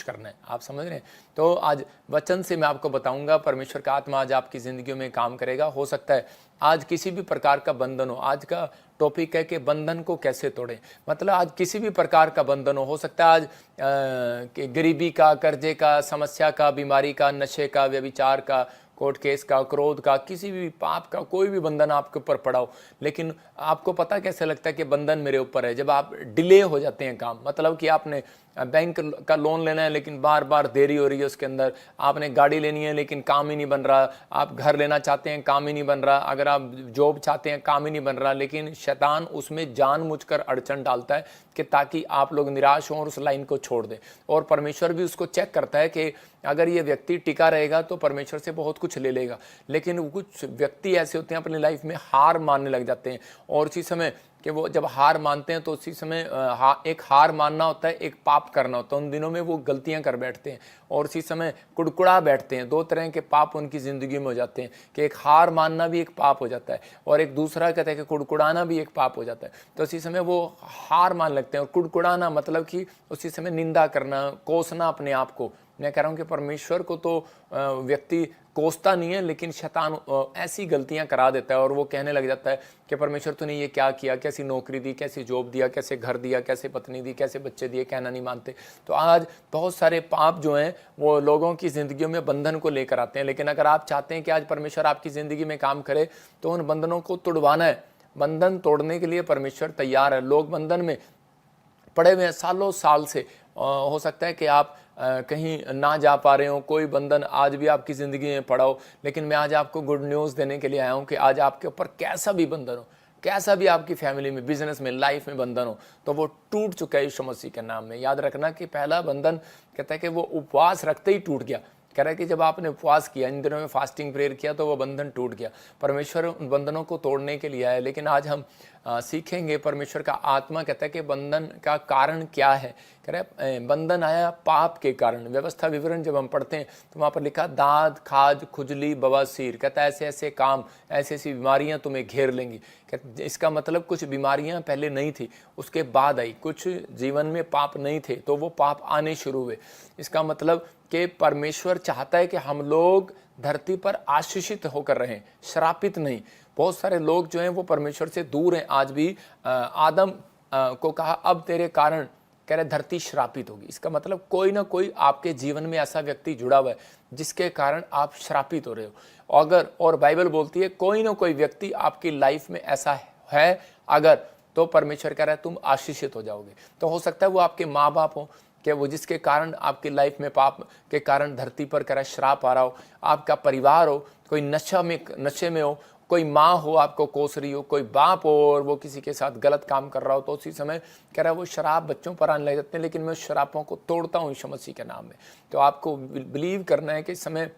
करना है। आप समझ रहे हैं? तो आज वचन से मैं आपको बताऊंगा, परमेश्वर का आत्मा आज आपकी ज़िंदगी में काम करेगा। हो सकता है आज किसी भी प्रकार का बंधन हो, आज का टॉपिक है कि बंधन को कैसे तोड़ें। मतलब आज किसी भी प्रकार का बंधन हो सकता है आज कि गरीबी का, कर्जे का, समस्या का, बीमारी का, नशे का, व्यभिचार का, कोर्ट केस का, क्रोध का, किसी भी पाप का कोई भी बंधन आपके ऊपर पड़ा हो। लेकिन आपको पता कैसे लगता है कि बंधन मेरे ऊपर है? जब आप डिले हो जाते हैं काम, मतलब कि आपने बैंक का लोन लेना है लेकिन बार बार देरी हो रही है उसके अंदर, आपने गाड़ी लेनी है लेकिन काम ही नहीं बन रहा, आप घर लेना चाहते हैं काम ही नहीं बन रहा, अगर आप जॉब चाहते हैं काम ही नहीं बन रहा, लेकिन शैतान उसमें जानबूझकर अड़चन डालता है कि ताकि आप लोग निराश हों और उस लाइन को छोड़ दें। और परमेश्वर भी उसको चेक करता है कि अगर ये व्यक्ति टिका रहेगा तो परमेश्वर से बहुत कुछ ले लेगा। लेकिन कुछ व्यक्ति ऐसे होते हैं अपनी लाइफ में हार मानने लग जाते हैं, और उसी समय कि वो जब हार मानते हैं तो उसी समय एक हार मानना होता है, एक पाप करना होता है। उन दिनों में वो गलतियां कर बैठते हैं और उसी समय कुड़कुड़ा बैठते हैं। दो तरह के पाप उनकी ज़िंदगी में हो जाते हैं कि एक हार मानना भी एक पाप हो जाता है और एक दूसरा कहते हैं कि कुड़कुड़ाना भी एक पाप हो जाता है। तो उसी समय वो हार मान लगते हैं। और कुड़कुड़ाना मतलब कि उसी समय निंदा करना, कोसना अपने आप को। मैं कह रहा हूँ कि परमेश्वर को तो व्यक्ति कोसता नहीं है, लेकिन शैतान ऐसी गलतियां करा देता है और वो कहने लग जाता है कि परमेश्वर तूने ये क्या किया, कैसी नौकरी दी, कैसी जॉब दिया, कैसे घर दिया, कैसे पत्नी दी, कैसे बच्चे दिए, कहना नहीं मानते। तो आज बहुत सारे पाप जो हैं वो लोगों की ज़िंदगियों में बंधन को लेकर आते हैं। लेकिन अगर आप चाहते हैं कि आज परमेश्वर आपकी ज़िंदगी में काम करे तो उन बंधनों को तोड़वाना है। बंधन तोड़ने के लिए परमेश्वर तैयार है। लोग बंधन में पड़े हुए हैं सालों साल से। हो सकता है कि आप कहीं ना जा पा रहे हो, कोई बंधन आज भी आपकी ज़िंदगी में पड़ा हो, लेकिन मैं आज आपको गुड न्यूज़ देने के लिए आया हूँ कि आज आपके ऊपर कैसा भी बंधन हो, कैसा भी आपकी फैमिली में, बिजनेस में, लाइफ में बंधन हो, तो वो टूट चुका है यीशु मसीह के नाम में। याद रखना कि पहला बंधन कहता है कि वो उपवास रखते ही टूट गया। कह रहा है कि जब आपने उपवास किया, इन दिनों में फास्टिंग प्रेयर किया, तो वो बंधन टूट गया। परमेश्वर उन बंधनों को तोड़ने के लिए आया। लेकिन आज हम सीखेंगे, परमेश्वर का आत्मा कहता है कि बंधन का कारण क्या है। कह रहा है बंधन आया पाप के कारण। व्यवस्था विवरण जब हम पढ़ते हैं तो वहाँ पर लिखा दाद, खाज, खुजली, बवासीर। कहता है ऐसे ऐसे काम, ऐसी ऐसी बीमारियाँ तुम्हें घेर लेंगी। इसका मतलब कुछ बीमारियाँ पहले नहीं थी, उसके बाद आई। कुछ जीवन में पाप नहीं थे तो वो पाप आने शुरू हुए। इसका मतलब कि परमेश्वर चाहता है कि हम लोग धरती पर आशीषित होकर रहें, श्रापित नहीं। बहुत सारे लोग जो हैं वो परमेश्वर से दूर हैं। आज भी आदम को कहा अब तेरे कारण, कह रहे धरती श्रापित होगी। इसका मतलब कोई ना कोई आपके जीवन में ऐसा व्यक्ति जुड़ा हुआ है जिसके कारण आप श्रापित हो रहे हो। अगर, और बाइबल बोलती है कोई ना कोई व्यक्ति आपकी लाइफ में ऐसा है अगर, तो परमेश्वर कह रहा है तुम आशीषित हो जाओगे। तो हो सकता है वो आपके माँ बाप हो, कि वो जिसके कारण आपकी लाइफ में पाप के कारण धरती पर कह रहा श्राप आ रहा हो। आपका परिवार हो, कोई नशे में हो, कोई माँ हो आपको कोस रही हो, कोई बाप हो और वो किसी के साथ गलत काम कर रहा हो, तो उसी समय कह रहा है वो शराब बच्चों पर आने लग जाते हैं। लेकिन मैं उस शराबों को तोड़ता हूँ यीशु मसीह के नाम में। तो आपको बिलीव करना है कि इस समय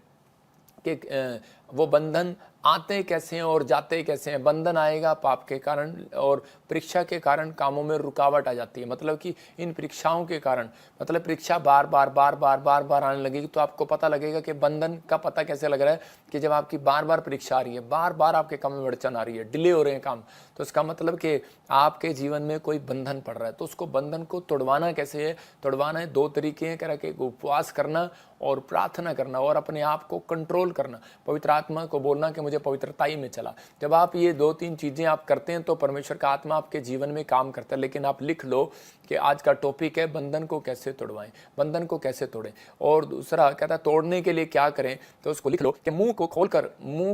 कि वो बंधन आते कैसे हैं और जाते कैसे हैं। बंधन आएगा पाप के कारण, और परीक्षा के कारण कामों में रुकावट आ जाती है। मतलब कि इन परीक्षाओं के कारण, मतलब परीक्षा बार बार आने लगेगी तो आपको पता लगेगा कि बंधन का पता कैसे लग रहा है कि जब आपकी बार बार परीक्षा आ रही है, बार बार आपके काम में अड़चन आ रही है, डिले हो रहे हैं काम, तो इसका मतलब कि आपके जीवन में कोई बंधन पड़ रहा है। तो उसको बंधन को तोड़वाना कैसे है? तोड़वाना है दो तरीके हैं। कह रहा है कि उपवास करना और प्रार्थना करना और अपने आप को कंट्रोल करना, पवित्र आत्मा को बोलना कि मुझे पवित्रताई में चला। जब आप ये दो तीन चीज़ें आप करते हैं तो परमेश्वर का आत्मा आपके जीवन में काम करता है। लेकिन आप लिख लो कि आज का टॉपिक है बंधन को कैसे तोड़वाएं, बंधन को कैसे तोड़ें। और दूसरा कहता है तोड़ने के लिए क्या करें, तो उसको लिख लो कि मुंह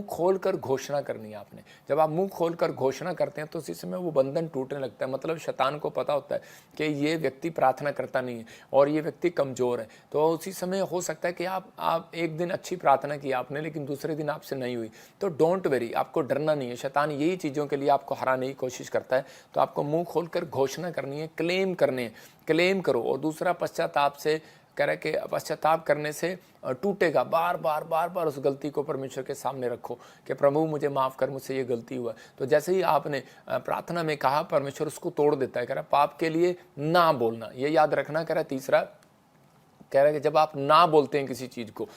खोलकर घोषणा करनी है आपने। जब आप मुंह खोलकर घोषणा करते हैं तो उसी समय वो बंधन टूटने लगता है। मतलब शैतान को पता होता है कि ये व्यक्ति प्रार्थना करता नहीं है और ये व्यक्ति कमज़ोर है। तो उसी समय हो सकता है कि आप एक दिन अच्छी प्रार्थना की आपने, लेकिन दूसरे दिन आपसे नहीं हुई। तो डोंट वेरी, आपको डरना नहीं है। शैतान यही चीज़ों के लिए आपको हराने की कोशिश करता है। तो आपको मुंह खोलकर घोषणा करनी है, क्लेम करने हैं, क्लेम करो। और दूसरा पश्चाताप से, कह रहे कि पश्चाताप करने से टूटेगा। बार बार उस गलती को परमेश्वर के सामने रखो कि प्रभु मुझे माफ़ कर, मुझसे ये गलती हुआ। तो जैसे ही आपने प्रार्थना में कहा, परमेश्वर उसको तोड़ देता है। कह रहा पाप के लिए ना बोलना, ये याद रखना। कह रहा तीसरा, कह रहा है कि जब आप ना बोलते हैं किसी चीज़ को,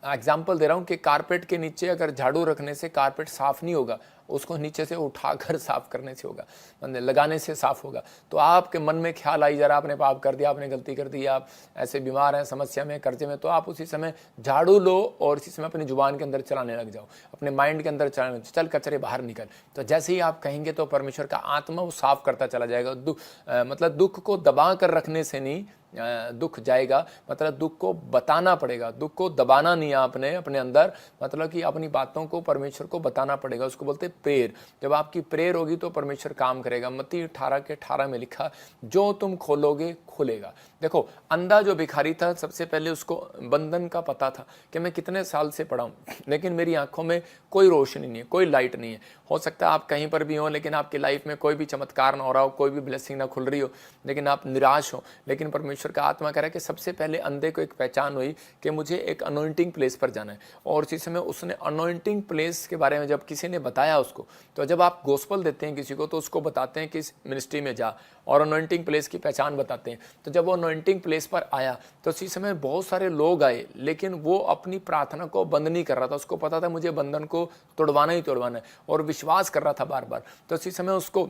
एग्जाम्पल दे रहा हूँ कि कारपेट के नीचे अगर झाड़ू रखने से कारपेट साफ नहीं होगा, उसको नीचे से उठाकर साफ करने से होगा, मतलब लगाने से साफ होगा। तो आपके मन में ख्याल आई, जरा आपने पाप कर दिया, आपने गलती कर दी, आप ऐसे बीमार हैं, समस्या में, कर्जे में, तो आप उसी समय झाड़ू लो और इसी समय अपनी जुबान के अंदर चलाने लग जाओ, अपने माइंड के अंदर चलाने, चल कचरे बाहर निकल। तो जैसे ही आप कहेंगे तो परमेश्वर का आत्मा वो साफ करता चला जाएगा। मतलब दुख को दबा कर रखने से नहीं दुख जाएगा, मतलब दुख को बताना पड़ेगा, दुख को दबाना नहीं है आपने अपने अंदर, मतलब कि अपनी बातों को परमेश्वर को बताना पड़ेगा। उसको बोलते प्रेयर। जब आपकी प्रेयर होगी तो परमेश्वर काम करेगा। मत्ती 18:18 में लिखा, जो तुम खोलोगे खुलेगा। देखो, अंधा जो भिखारी था, सबसे पहले उसको बंधन का पता था कि मैं कितने साल से पड़ा हूँ, लेकिन मेरी आंखों में कोई रोशनी नहीं है, कोई लाइट नहीं है। हो सकता है आप कहीं पर भी हो, लेकिन आपकी लाइफ में कोई भी चमत्कार ना हो रहा हो, कोई भी ब्लेसिंग ना खुल रही हो, लेकिन आप निराश हो। लेकिन परमेश्वर का आत्मा कह रहा है कि सबसे पहले अंधे को एक पहचान हुई कि मुझे एक अनॉइंटिंग प्लेस पर जाना है। और उसी समय उसने अनॉइंटिंग प्लेस के बारे में जब किसी ने बताया उसको, तो जब आप गोस्पल देते हैं किसी को तो उसको बताते हैं कि इस मिनिस्ट्री में जा, और अनॉइंटिंग प्लेस की पहचान बताते हैं। तो जब वो अनॉइंटिंग प्लेस पर आया तो उसी समय बहुत सारे लोग आए, लेकिन वो अपनी प्रार्थना को बंद नहीं कर रहा था। उसको पता था मुझे बंधन को तोड़वाना ही तोड़वाना है, और विश्वास कर रहा था बार बार। तो उसी समय उसको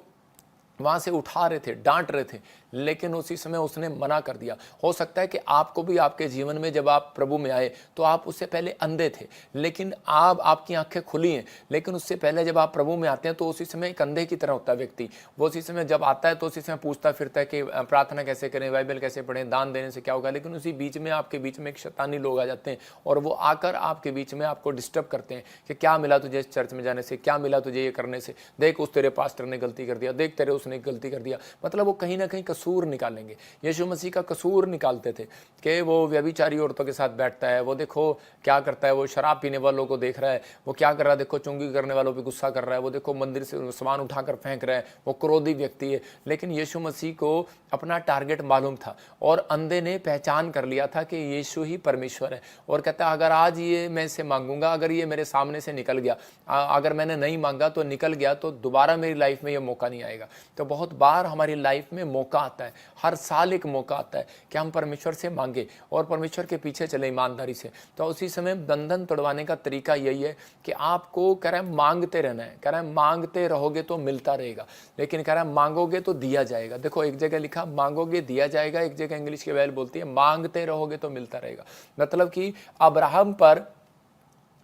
वहाँ से उठा रहे थे, डांट रहे थे, लेकिन उसी समय उसने मना कर दिया। हो सकता है कि आपको भी आपके जीवन में जब आप प्रभु में आए तो आप उससे पहले अंधे थे, लेकिन अब आपकी आंखें खुली हैं। लेकिन उससे पहले जब आप प्रभु में आते हैं तो उसी समय एक अंधे की तरह होता है व्यक्ति। वो उसी समय जब आता है तो उसी समय पूछता फिरता है कि प्रार्थना कैसे करें, बाइबल कैसे पढ़ें, दान देने से क्या होगा। लेकिन उसी बीच में आपके बीच में एक शैतानी लोग आ जाते हैं, और वो आकर आपके बीच में आपको डिस्टर्ब करते हैं कि क्या मिला तुझे इस चर्च में जाने से, क्या मिला तुझे ये करने से, देख उस तेरे पास्टर ने गलती कर दिया, देख तेरे उसने गलती कर दिया। मतलब वो कहीं ना कहीं कसूर निकालेंगे। यीशु मसीह का कसूर निकालते थे कि वो व्यभिचारी औरतों के साथ बैठता है, वो देखो क्या करता है, वो शराब पीने वालों को देख रहा है, वो क्या कर रहा है, देखो चुंगी करने वालों पे गुस्सा कर रहा है, वो देखो मंदिर से सामान उठाकर फेंक रहा है, वो क्रोधी व्यक्ति है। लेकिन यीशु मसीह को अपना टारगेट मालूम था, और अंधे ने पहचान कर लिया था कि यीशु ही परमेश्वर है। और कहता है अगर आज ये मैं इसे मांगूंगा, अगर ये मेरे सामने से निकल गया, अगर मैंने नहीं मांगा तो निकल गया, तो दोबारा मेरी लाइफ में ये मौका नहीं आएगा। तो बहुत बार हमारी लाइफ में मौका आता है, हर साल एक मौका आता है कि हम परमेश्वर से मांगे और परमेश्वर के पीछे चले ईमानदारी से। तो उसी समय बंधन तोड़वाने का तरीका यही है कि आपको कह रहा है मांगते रहना है। कह रहा है मांगते रहोगे तो मिलता रहेगा, लेकिन कह रहा है मांगोगे तो दिया जाएगा। देखो एक जगह लिखा मांगोगे दिया जाएगा, एक जगह इंग्लिश की बाइबल बोलती है मांगते रहोगे तो मिलता रहेगा। मतलब कि अब्राहम पर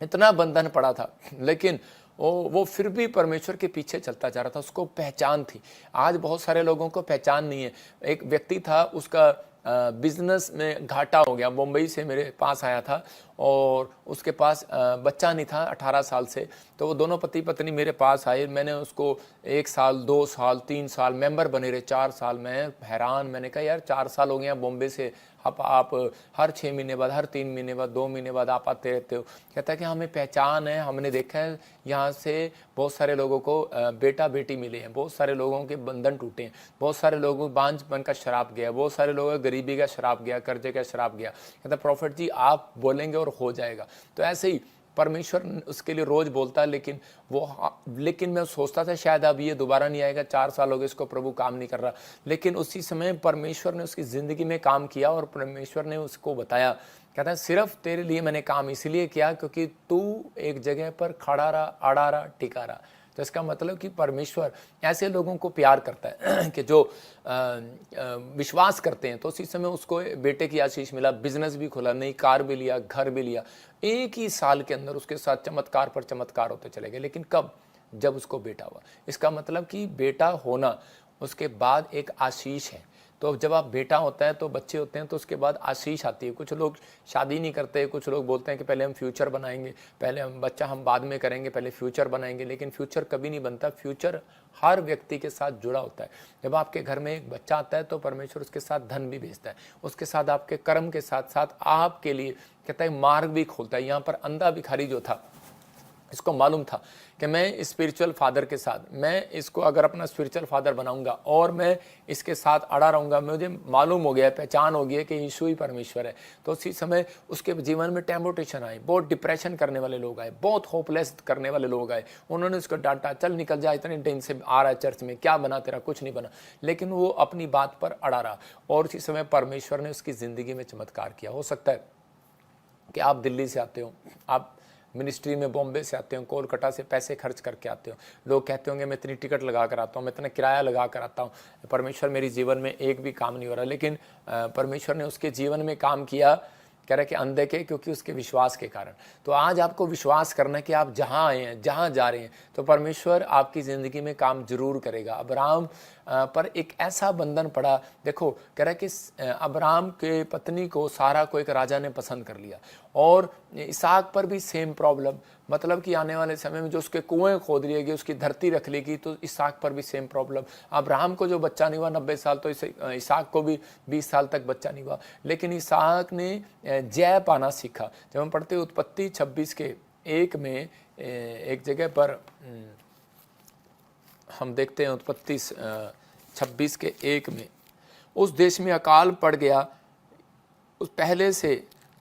इतना बंधन पड़ा था, लेकिन वो फिर भी परमेश्वर के पीछे चलता जा रहा था। उसको पहचान थी। आज बहुत सारे लोगों को पहचान नहीं है। एक व्यक्ति था, उसका बिजनेस में घाटा हो गया, मुंबई से मेरे पास आया था, और उसके पास बच्चा नहीं था 18 साल से। तो वो दोनों पति पत्नी मेरे पास आए। मैंने उसको 1 साल 2 साल 3 साल मेंबर बने रहे, 4 साल। मैं हैरान, मैंने कहा यार 4 साल हो गए हैं बॉम्बे से, आप हर 6 महीने बाद, हर 3 महीने बाद, 2 महीने बाद आप आते रहते हो। कहता है कि हमें पहचान है, हमने देखा है यहाँ से बहुत सारे लोगों को बेटा बेटी मिले हैं, बहुत सारे लोगों के बंधन टूटे हैं, बहुत सारे लोगों को बांझपन का शराब गया, बहुत सारे लोगों को गरीबी का शराब गया, कर्जे का शराब गया। कहता प्रॉफिट जी आप बोलेंगे और हो जाएगा। तो ऐसे ही परमेश्वर उसके लिए रोज बोलता है, लेकिन मैं सोचता था शायद अब ये दोबारा नहीं आएगा, 4 साल हो गए इसको प्रभु काम नहीं कर रहा। लेकिन उसी समय परमेश्वर ने उसकी ज़िंदगी में काम किया, और परमेश्वर ने उसको बताया, कहता है सिर्फ तेरे लिए मैंने काम इसलिए किया क्योंकि तू एक जगह पर खड़ा रहा, अड़ा रहा, टिका रहा। तो इसका मतलब कि परमेश्वर ऐसे लोगों को प्यार करता है कि जो विश्वास करते हैं। तो उसी समय उसको बेटे की आशीष मिला, बिजनेस भी खुला, नई कार भी लिया, घर भी लिया। एक ही साल के अंदर उसके साथ चमत्कार पर चमत्कार होते चले गए। लेकिन कब? जब उसको बेटा हुआ। इसका मतलब कि बेटा होना उसके बाद एक आशीष है। तो जब आप बेटा होता है तो बच्चे होते हैं तो उसके बाद आशीष आती है। कुछ लोग शादी नहीं करते, कुछ लोग बोलते हैं कि पहले हम फ्यूचर बनाएंगे, पहले हम बच्चा हम बाद में करेंगे, पहले फ्यूचर बनाएंगे। लेकिन फ्यूचर कभी नहीं बनता। फ्यूचर हर व्यक्ति के साथ जुड़ा होता है। जब आपके घर में एक बच्चा आता है तो परमेश्वर उसके साथ धन भी भेजता है, उसके साथ आपके कर्म के साथ साथ आपके लिए कहता है मार्ग भी खोलता है। यहाँ पर अंधा भिखारी जो था, इसको मालूम था कि मैं स्पिरिचुअल फादर के साथ, मैं इसको अगर अपना स्पिरिचुअल फादर बनाऊंगा और मैं इसके साथ अड़ा रहूंगा, मुझे मालूम हो गया, पहचान हो गया कि यीशु ही परमेश्वर है। तो उसी समय उसके जीवन में टेम्पटेशन आई, बहुत डिप्रेशन करने वाले लोग आए, बहुत होपलेस करने वाले लोग आए। उन्होंने उसको डांटा, चल निकल जा, इतने दिन से आ रहा है चर्च में, क्या बना तेरा, कुछ नहीं बना। लेकिन वो अपनी बात पर अड़ा रहा, और उसी समय परमेश्वर ने उसकी ज़िंदगी में चमत्कार किया। हो सकता है कि आप दिल्ली से आते हो, आप मिनिस्ट्री में बॉम्बे से आते हो, कोलकाता से पैसे खर्च करके आते हो, लोग कहते होंगे मैं इतनी टिकट लगा कर आता हूँ, मैं इतना किराया लगा कर आता हूँ, परमेश्वर मेरी जीवन में एक भी काम नहीं हो रहा। लेकिन परमेश्वर ने उसके जीवन में काम किया, कह रहे कि अनदेखे, क्योंकि उसके विश्वास के कारण। तो आज आपको विश्वास करना है कि आप जहाँ आए हैं, जहाँ जा रहे हैं, तो परमेश्वर आपकी ज़िंदगी में काम जरूर करेगा। अब्राहम पर एक ऐसा बंधन पड़ा, देखो कह रहा है कि अब्राहम के पत्नी को सारा को एक राजा ने पसंद कर लिया, और इसहाक पर भी सेम प्रॉब्लम, मतलब कि आने वाले समय में जो उसके कुएं खोद लिए गए, उसकी धरती रख ली गई, तो इसहाक पर भी सेम प्रॉब्लम। अब्राहम को जो बच्चा नहीं हुआ 90 साल, तो इसहाक को भी 20 साल तक बच्चा नहीं हुआ। लेकिन इसहाक ने जय पाना सीखा। जब हम पढ़ते उत्पत्ति 26:1 में एक जगह पर हम देखते हैं, उत्पत्ति 26:1 में, उस देश में अकाल पड़ गया। उस पहले से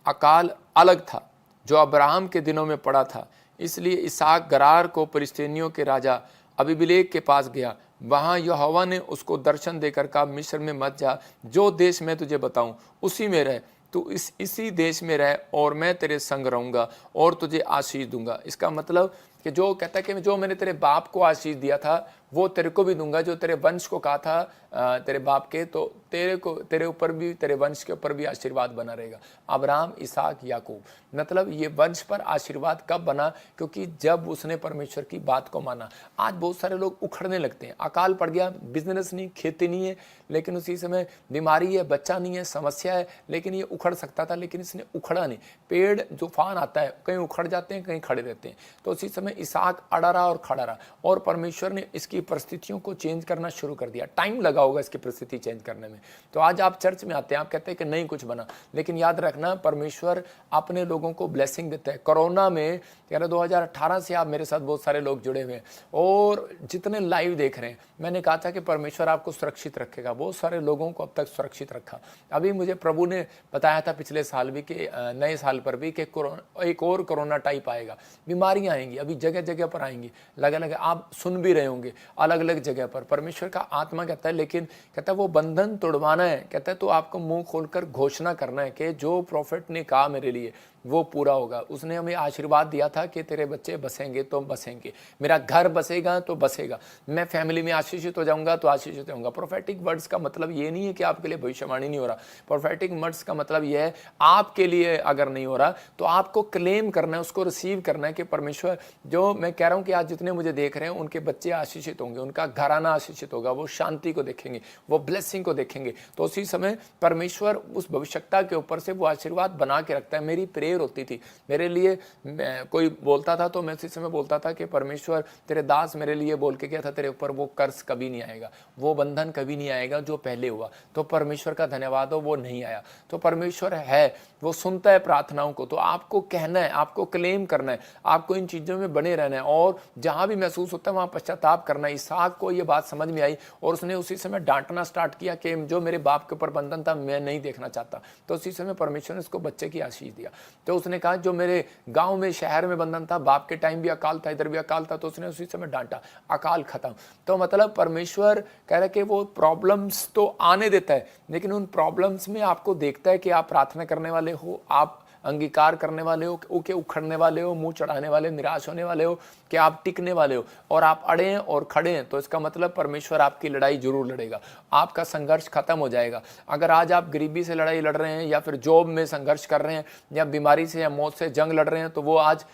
अकाल अलग था जो अब्राहम के दिनों में पड़ा था, इसलिए इसहाक गरार को फिलिस्तीनियों के राजा अबीमेलेक के पास गया। वहाँ यहोवा ने उसको दर्शन देकर कहा, मिस्र में मत जा, जो देश मैं तुझे बताऊं उसी में रह, तू इसी देश में रह, और मैं तेरे संग रहूँगा और तुझे आशीष दूंगा। इसका मतलब कि जो कहता है कि जो मैंने तेरे बाप को आशीष दिया था वो तेरे को भी दूंगा, जो तेरे वंश को कहा था तेरे बाप के, तो तेरे ऊपर भी, तेरे वंश के ऊपर भी आशीर्वाद बना रहेगा। अब्राहम, इसहाक, याकूब, मतलब ये वंश पर आशीर्वाद कब बना? क्योंकि जब उसने परमेश्वर की बात को माना। आज बहुत सारे लोग उखड़ने लगते हैं, अकाल पड़ गया, बिजनेस नहीं, खेती नहीं है, लेकिन उसी समय बीमारी है, बच्चा नहीं है, समस्या है, लेकिन ये उखड़ सकता था, लेकिन इसने उखड़ा नहीं। पेड़ तूफान आता है, कहीं उखड़ जाते हैं, कहीं खड़े रहते हैं। तो उसी समय इसहाक अड़ा रहा और खड़ा रहा, और परमेश्वर ने इसकी परिस्थितियों को चेंज करना शुरू कर दिया। टाइम लगा होगा इसकी परिस्थिति चेंज करने में। तो आज आप चर्च में आते हैं, आप कहते हैं कि नहीं कुछ बना, लेकिन याद रखना परमेश्वर अपने लोगों को ब्लेसिंग देता है। कोरोना में 2018 से आप मेरे साथ बहुत सारे लोग जुड़े हुए हैं, और जितने लाइव देख रहे हैं, मैंने कहा था कि परमेश्वर आपको सुरक्षित रखेगा। बहुत सारे लोगों को अब तक सुरक्षित रखा। अभी मुझे प्रभु ने बताया था पिछले साल भी कि नए साल पर भी कि एक और कोरोना टाइप आएगा, बीमारियां आएंगी, अभी जगह जगह पर आएंगी, अलग अलग, आप सुन भी रहे होंगे अलग अलग जगह पर। परमेश्वर का आत्मा कहता है, लेकिन कहता है वो बंधन तोड़वाना है। कहता है तो आपको मुंह खोलकर घोषणा करना है कि जो प्रॉफिट ने कहा मेरे लिए वो पूरा होगा। उसने हमें आशीर्वाद दिया था कि तेरे बच्चे बसेंगे तो बसेंगे, मेरा घर बसेगा तो बसेगा, मैं फैमिली में आशीषित हो जाऊंगा तो आशीषित होऊंगा। प्रोफेटिक वर्ड्स का मतलब ये नहीं है कि आपके लिए भविष्यवाणी नहीं हो रहा। प्रोफेटिक वर्ड्स का मतलब ये है आपके लिए अगर नहीं हो रहा तो आपको क्लेम करना है, उसको रिसीव करना है कि परमेश्वर, जो मैं कह रहा हूँ कि आज जितने मुझे देख रहे हैं उनके बच्चे आशीषित होंगे, उनका घराना आशीषित होगा, वो शांति को देखेंगे, वो ब्लेसिंग को देखेंगे। तो उसी समय परमेश्वर उस भविष्यता के ऊपर से वो आशीर्वाद बना के रखता है। मेरी प्रेयर होती थी मेरे लिए, कोई बोलता था तो मैं उसी समय बोलता था कि परमेश्वर तेरे दास मेरे लिए बोल के गया था तेरे ऊपर वो कर्ज कभी नहीं आएगा, वो बंधन कभी नहीं आएगा जो पहले हुआ। तो परमेश्वर का धन्यवाद हो, वो नहीं आया। तो परमेश्वर है, वो सुनता है प्रार्थनाओं को। तो आपको कहना है, आपको क्लेम करना है, आपको इन चीज़ों में बने रहना है, और जहाँ भी महसूस होता है वहाँ पश्चाताप करना है। इसहाक को ये बात समझ में आई और उसने उसी समय डांटना स्टार्ट किया कि जो मेरे बाप के ऊपर बंधन था मैं नहीं देखना चाहता। तो उसी समय परमेश्वर ने उसको बच्चे की आशीष दिया। तो उसने कहा जो मेरे गांव में, शहर में बंधन था, बाप के टाइम भी अकाल था, इधर भी अकाल था, तो उसने उसी समय डांटा, अकाल खत्म। तो मतलब परमेश्वर कह रहा है कि वो प्रॉब्लम्स तो आने देता है, लेकिन उन प्रॉब्लम्स में आपको देखता है कि आप प्रार्थना करने वाले हो, आप अंगीकार करने वाले हो, कि उखड़ने वाले हो, मुंह चढ़ाने वाले, निराश होने वाले हो, कि आप टिकने वाले हो, और आप अड़े हैं और खड़े हैं। तो इसका मतलब परमेश्वर आपकी लड़ाई जरूर लड़ेगा, आपका संघर्ष खत्म हो जाएगा। अगर आज आप गरीबी से लड़ाई लड़ रहे हैं, या फिर जॉब में संघर्ष कर रहे हैं, या बीमारी से या मौत से जंग लड़ रहे हैं, तो वो आज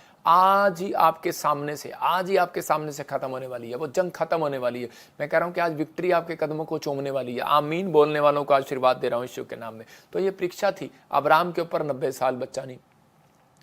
ही आपके सामने से खत्म होने वाली है, वो जंग खत्म होने वाली है। मैं कह रहा हूं कि आज विक्ट्री आपके कदमों को चूमने वाली है। आमीन बोलने वालों को आशीर्वाद दे रहा हूं यीशु के नाम में। तो ये परीक्षा थी, अब्राहम के ऊपर 90 साल बच्चा नहीं,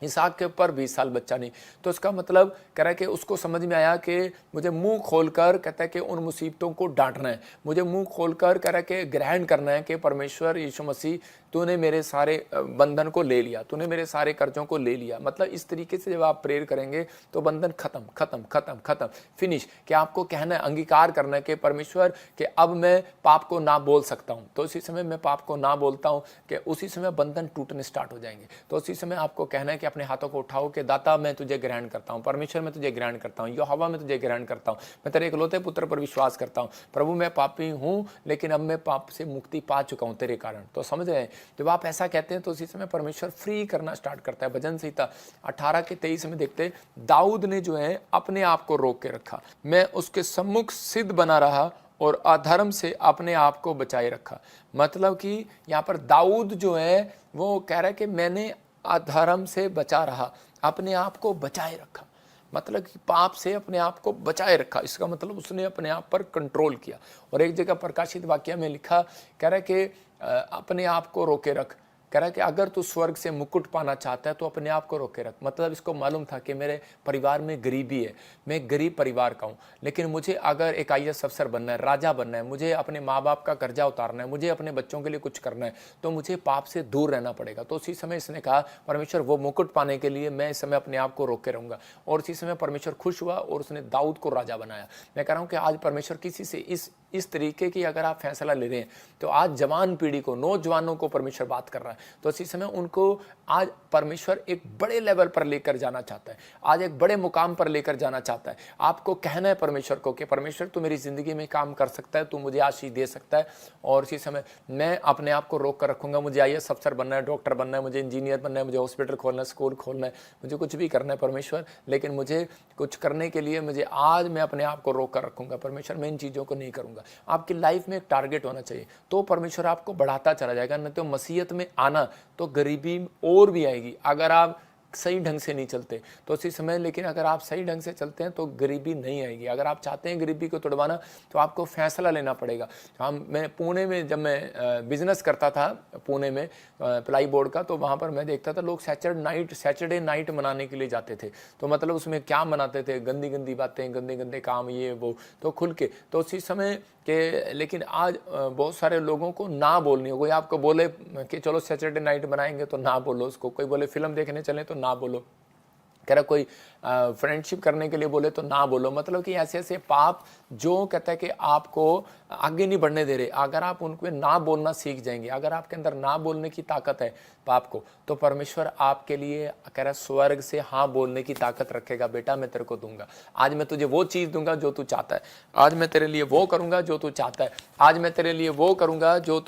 इसहाक के ऊपर 20 साल बच्चा नहीं। तो इसका मतलब कह रहा है कि उसको समझ में आया कि मुझे मुंह खोलकर, कहता है कि उन मुसीबतों को डांटना है, मुझे मुंह खोलकर कह रहा है कि ग्रहण करना है कि परमेश्वर यीशु मसीह तूने मेरे सारे बंधन को ले लिया, तूने मेरे सारे कर्जों को ले लिया। मतलब इस तरीके से जब आप प्रेयर करेंगे तो बंधन खत्म खत्म खत्म खत्म, फिनिश। कि आपको कहना है, अंगीकार करना है कि परमेश्वर कि अब मैं पाप को ना बोल सकता हूँ। तो उसी समय मैं पाप को ना बोलता हूँ कि उसी समय बंधन टूटने स्टार्ट हो जाएंगे। तो उसी समय आपको कहना है कि अपने हाथों को उठाओ कि दाता मैं तुझे ग्रहण करता हूँ, परमेश्वर मैं तुझे ग्रहण करता हूँ, यहोवा मैं तुझे ग्रहण करता हूँ, मैं तेरे इकलौते पुत्र पर विश्वास करता हूँ। प्रभु मैं पापी हूँ, लेकिन अब मैं पाप से मुक्ति पा चुका हूँ तेरे कारण। तो समझ रहे हैं, जब आप ऐसा कहते हैं तो उसी समय परमेश्वर फ्री करना स्टार्ट करता है। भजन संहिता 18:23 में देखते हैं, दाऊद ने जो है अपने आप को रोक के रखा, मैं उसके सम्मुख सिद्ध बना रहा और अधर्म से अपने आप को बचाए रखा। मतलब कि यहाँ पर दाऊद जो है वो कह रहा है कि मैंने अधर्म से बचा रहा, अपने आप को बचाए रखा, मतलब कि पाप से अपने आप को बचाए रखा। इसका मतलब उसने अपने आप पर कंट्रोल किया। और एक जगह प्रकाशित वाक्य में लिखा, कह रहा है कि अपने आप को रोके रख, कह रहा है कि अगर तू स्वर्ग से मुकुट पाना चाहता है तो अपने आप को रोके रख। मतलब इसको मालूम था कि मेरे परिवार में गरीबी है, मैं गरीब परिवार का हूँ, लेकिन मुझे अगर एक IAS अफसर बनना है, राजा बनना है, मुझे अपने माँ बाप का कर्जा उतारना है, मुझे अपने बच्चों के लिए कुछ करना है, तो मुझे पाप से दूर रहना पड़ेगा। तो उसी समय इसने कहा, परमेश्वर वो मुकुट पाने के लिए मैं इस समय अपने आप को रोके रहूँगा। और उसी समय परमेश्वर खुश हुआ और उसने दाऊद को राजा बनाया। मैं कह रहा हूँ कि आज परमेश्वर किसी से इस तरीके की अगर आप फैसला ले रहे हैं, तो आज जवान पीढ़ी को, नौजवानों को परमेश्वर बात कर रहा है। तो इसी समय उनको आज परमेश्वर एक बड़े लेवल पर लेकर जाना चाहता है, आज एक बड़े मुकाम पर लेकर जाना चाहता है। आपको कहना है परमेश्वर को कि परमेश्वर तू मेरी ज़िंदगी में काम कर सकता है, तू मुझे आशीष दे सकता है। और इसी समय मैं अपने आप को रोक कर रखूँगा। मुझे IAS अफसर बनना है, डॉक्टर बनना है, मुझे इंजीनियर बनना है, मुझे हॉस्पिटल खोलना है, स्कूल खोलना है, मुझे कुछ भी करना है परमेश्वर, लेकिन मुझे कुछ करने के लिए मुझे आज मैं अपने आप को रोक कर रखूँगा। परमेश्वर मैं इन चीज़ों को नहीं करूँगा। आपकी लाइफ में एक टारगेट होना चाहिए, तो परमेश्वर आपको बढ़ाता चला जाएगा। नहीं तो मसीहत में आना तो गरीबी और भी आएगी अगर आप सही ढंग से नहीं चलते तो उसी समय। लेकिन अगर आप सही ढंग से चलते हैं तो गरीबी नहीं आएगी। अगर आप चाहते हैं गरीबी को तुड़वाना तो आपको फैसला लेना पड़ेगा। मैं पुणे में जब मैं बिजनेस करता था, पुणे में प्लाई बोर्ड का, तो वहाँ पर मैं देखता था लोग सैटरडे नाइट मनाने के लिए जाते थे। तो मतलब उसमें क्या मनाते थे, गंदी गंदी बातें, गंदे गंदे काम, ये वो, तो खुल के। तो उसी समय के लेकिन आज बहुत सारे लोगों को ना बोलनी हो। कोई आपको बोले कि चलो सैटरडे नाइट बनाएंगे तो ना बोलो उसको। कोई बोले फिल्म देखने चले तो ना बोलो। कह रहा कोई फ्रेंडशिप करने के लिए बोले तो ना बोलो। मतलब कि ऐसे ऐसे पाप जो कहता है कि आपको आगे नहीं बढ़ने दे रहे, अगर आप उनको ना बोलना सीख जाएंगे, अगर आपके अंदर ना बोलने की ताकत है पाप को, तो परमेश्वर आपके लिए कह रहा स्वर्ग से हाँ बोलने की ताकत रखेगा। बेटा मैं तेरे को दूंगा, आज मैं तुझे वो चीज़ दूंगा जो तू चाहता है, आज मैं तेरे लिए वो करूंगा जो तू चाहता है, आज मैं तेरे लिए वो करूंगा जो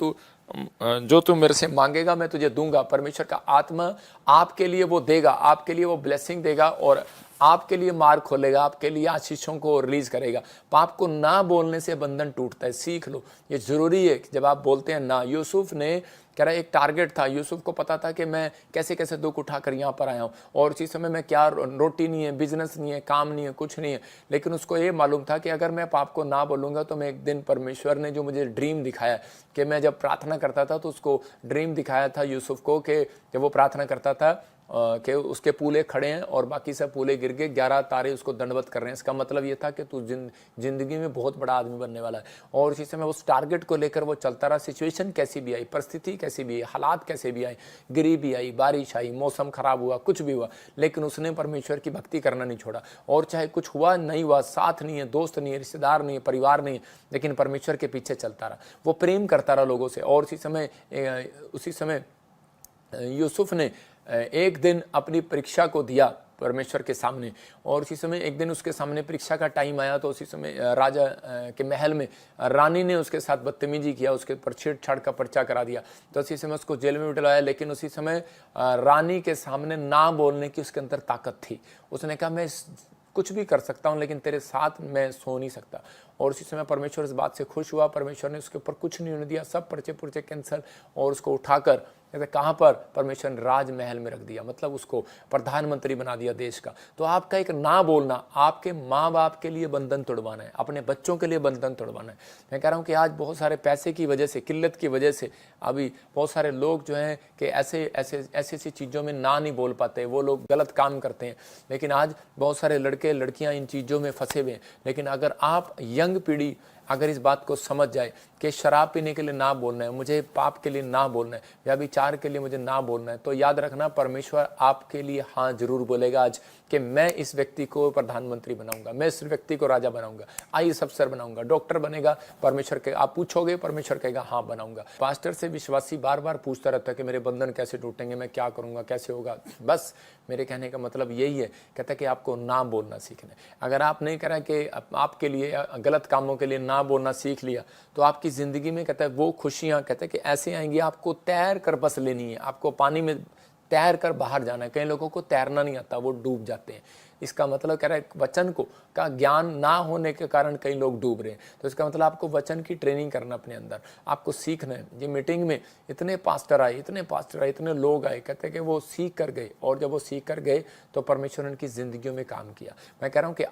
तू मेरे से मांगेगा मैं तुझे दूंगा। परमेश्वर का आत्मा आपके लिए वो देगा, आपके लिए वो ब्लेसिंग देगा और आपके लिए मार्ग खोलेगा, आपके लिए आशीषों को रिलीज करेगा। पाप को ना बोलने से बंधन टूटता है, सीख लो, ये जरूरी है कि जब आप बोलते हैं ना। यूसुफ ने कह रहा एक टारगेट था, यूसुफ को पता था कि मैं कैसे कैसे दुख उठाकर यहाँ पर आया हूँ और उसी समय में क्या रोटी नहीं है, बिजनेस नहीं है, काम नहीं है, कुछ नहीं है। लेकिन उसको ये मालूम था कि अगर मैं पाप को ना बोलूँगा तो मैं एक दिन, परमेश्वर ने जो मुझे ड्रीम दिखाया कि मैं जब प्रार्थना करता था तो उसको ड्रीम दिखाया था यूसुफ को कि जब वो प्रार्थना करता था कि उसके पूले खड़े हैं और बाकी सब पूले गिर गए, 11 तारे उसको दंडवत कर रहे हैं। इसका मतलब ये था कि तू जिंदगी में बहुत बड़ा आदमी बनने वाला है। और इसी समय उस टारगेट को लेकर वो चलता रहा। सिचुएशन कैसी भी आई, परिस्थिति कैसी भी आई, हालात कैसे भी आई, गरीबी आई, बारिश आई, मौसम खराब हुआ, कुछ भी हुआ, लेकिन उसने परमेश्वर की भक्ति करना नहीं छोड़ा। और चाहे कुछ हुआ नहीं हुआ, साथ नहीं है, दोस्त नहीं है, रिश्तेदार नहीं है, परिवार नहीं है, लेकिन परमेश्वर के पीछे चलता रहा। वो प्रेम करता रहा लोगों से। और उसी समय यूसुफ ने एक दिन अपनी परीक्षा को दिया परमेश्वर के सामने। और उसी समय एक दिन उसके सामने परीक्षा का टाइम आया तो उसी समय राजा के महल में रानी ने उसके साथ बदतमीजी किया, उसके ऊपर छेड़छाड़ का पर्चा करा दिया। तो उसी समय उसको जेल में डलवाया। लेकिन उसी समय रानी के सामने ना बोलने की उसके अंदर ताकत थी। उसने कहा मैं कुछ भी कर सकता हूँ लेकिन तेरे साथ मैं सो नहीं सकता। और उसी समय परमेश्वर इस बात से खुश हुआ। परमेश्वर ने उसके ऊपर कुछ नहीं होने दिया, सब पर्चे पुर्चे कैंसिल, और उसको उठाकर कहाँ पर, परमेश्वर ने राजमहल में रख दिया। मतलब उसको प्रधानमंत्री बना दिया देश का। तो आपका एक ना बोलना आपके माँ बाप के लिए बंधन तोड़वाना है, अपने बच्चों के लिए बंधन तोड़वाना है। मैं कह रहा हूँ कि आज बहुत सारे पैसे की वजह से, किल्लत की वजह से अभी बहुत सारे लोग जो हैं कि ऐसी चीज़ों में ना नहीं बोल पाते, वो लोग गलत काम करते हैं। लेकिन आज बहुत सारे लड़के लड़कियाँ इन चीज़ों में फंसे हुए हैं। लेकिन अगर आप यंग पीढ़ी अगर इस बात को समझ जाए कि शराब पीने के लिए ना बोलना है, मुझे पाप के लिए ना बोलना है, व्यभिचार के लिए मुझे ना बोलना है, तो याद रखना परमेश्वर आपके लिए हाँ जरूर बोलेगा आज कि मैं इस व्यक्ति को प्रधानमंत्री बनाऊंगा, मैं इस व्यक्ति को राजा बनाऊंगा, IAS अफसर बनाऊंगा, डॉक्टर बनेगा। परमेश्वर के आप पूछोगे, परमेश्वर कहेगा हाँ बनाऊंगा। पास्टर से विश्वासी बार बार पूछता रहता है कि मेरे बंधन कैसे टूटेंगे, मैं क्या करूंगा, कैसे होगा। बस मेरे कहने का मतलब यही है, कहता है कि आपको ना बोलना सीखना है। अगर आप नहीं करें कि आपके लिए गलत कामों के लिए ना ना बोलना सीख लिया, तो आपकी ज़िंदगी में कहता है वो खुशियाँ कहते हैं कि ऐसे आएंगी, आपको तैर कर बस लेनी है, आपको पानी में तैर कर बाहर जाना है। कई लोगों को तैरना नहीं आता, वो डूब जाते हैं। इसका मतलब कह रहा है वचन को का ज्ञान ना होने के कारण कई लोग डूब रहे हैं। तो इसका मतलब आपको वचन की ट्रेनिंग करना अपने अंदर, आपको सीखना है। ये मीटिंग में इतने पास्टर आए, इतने लोग आए, कहते हैं कि वो सीख कर गए, और जब वो सीख कर गए तो परमेश्वर ने उनकी ज़िंदगियों में काम किया। मैं कह रहा हूँ कि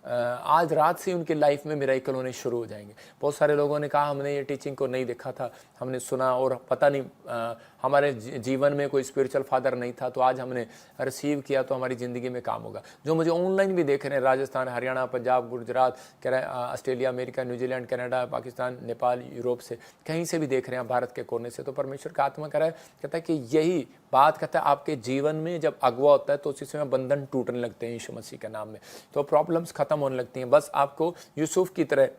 आज रात से उनकी लाइफ में मिरेकल होने शुरू हो जाएंगे। बहुत सारे लोगों ने कहा हमने ये टीचिंग को नहीं देखा था, हमने सुना और पता नहीं हमारे जीवन में कोई स्पिरिचुअल फादर नहीं था, तो आज हमने रिसीव किया तो हमारी ज़िंदगी में काम होगा। जो मुझे ऑनलाइन भी देख रहे हैं, Rajasthan, Haryana, Punjab, Gujarat, Australia, America, New Zealand, Canada, Pakistan, Nepal, Europe से कहीं से भी देख रहे हैं, भारत के कोने से, तो परमेश्वर का आत्मा कह रहा है, कहता है कि यही बात कहता है आपके जीवन में जब अगवा होता है तो उसी समय बंधन टूटने लगते हैं यीशु मसीह के नाम में, तो प्रॉब्लम्स खत्म होने लगती हैं। बस आपको यूसुफ की तरह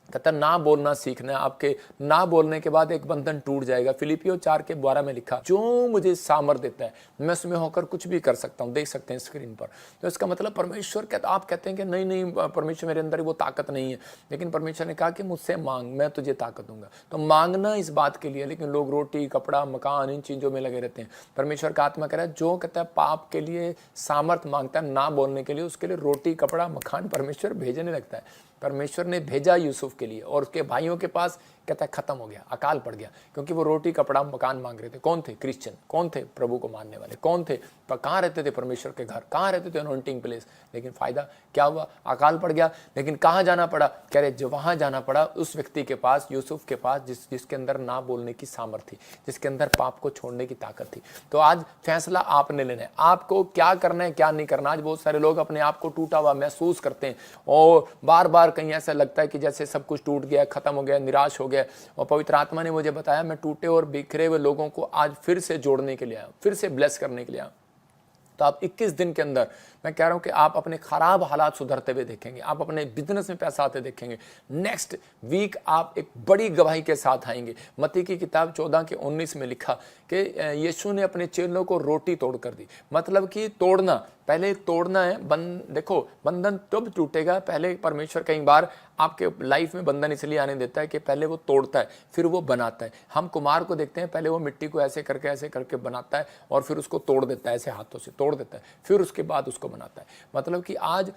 कहता ना बोलना सीखना है। आपके ना बोलने के बाद एक बंधन टूट जाएगा। फिलिपियो 4:12 में लिखा, जो मुझे सामर्थ देता है मैं उसमें होकर कुछ भी कर सकता हूँ। देख सकते हैं स्क्रीन पर। तो इसका मतलब परमेश्वर कहता, आप कहते हैं कि नहीं परमेश्वर मेरे अंदर वो ताकत नहीं है, लेकिन परमेश्वर ने कहा कि मुझसे मांग, मैं तुझे ताकत दूंगा। तो मांगना इस बात के लिए, लेकिन लोग रोटी, कपड़ा, मकान, इन चीज़ों में लगे रहते हैं। परमेश्वर का आत्मा कह रहा है, जो कहता है पाप के लिए सामर्थ मांगता है ना बोलने के लिए, उसके लिए रोटी, कपड़ा, मकान परमेश्वर भेजने लगता है। परमेश्वर ने भेजा यूसुफ के लिए, और उसके भाइयों के पास कहता है खत्म हो गया, अकाल पड़ गया, क्योंकि वो रोटी, कपड़ा, मकान मांग रहे थे। कौन थे? क्रिश्चियन। कौन थे? प्रभु को मानने वाले। कौन थे? कहाँ रहते थे? परमेश्वर के घर। कहाँ रहते थे? Anointing place. लेकिन फायदा क्या हुआ? अकाल पड़ गया। लेकिन कहाँ जाना पड़ा? कह रहे जो वहाँ जाना पड़ा उस व्यक्ति के पास, यूसुफ के पास, जिसके अंदर ना बोलने की सामर्थ्य थी, जिसके अंदर पाप को छोड़ने की ताकत थी। तो आज फैसला आपने लेना है, आपको क्या करना है, क्या नहीं करना। आज बहुत सारे लोग अपने आप को टूटा हुआ महसूस करते हैं, और बार बार कहीं ऐसा लगता है कि जैसे सब कुछ टूट गया, खत्म हो गया, निराश हो गया। और पवित्र आत्मा ने मुझे बताया, मैं टूटे और बिखरे हुए लोगों को आज फिर से जोड़ने के लिए आया, फिर से ब्लेस करने के लिए आया। तो आप 21 दिन के अंदर मैं कह रहा हूं कि आप अपने खराब हालात सुधरते हुए देखेंगे, आप अपने बिजनेस में पैसा आते देखेंगे। नेक्स्ट वीक आप एक बड़ी गवाही के साथ आएंगे। मत्ती की किताब 14:19 में लिखा कि यीशु ने अपने चेलों को रोटी तोड़ कर दी। मतलब कि तोड़ना, पहले तोड़ना है। देखो बंधन तब टूटेगा, पहले परमेश्वर कई बार आपके लाइफ में बंधन इसलिए आने देता है कि पहले वो तोड़ता है, फिर वो बनाता है। हम कुम्हार को देखते हैं, पहले वो मिट्टी को ऐसे करके बनाता है, और फिर उसको तोड़ देता है, ऐसे हाथों से तोड़ देता है, फिर उसके बाद उसको बनाता है। मतलब कि आज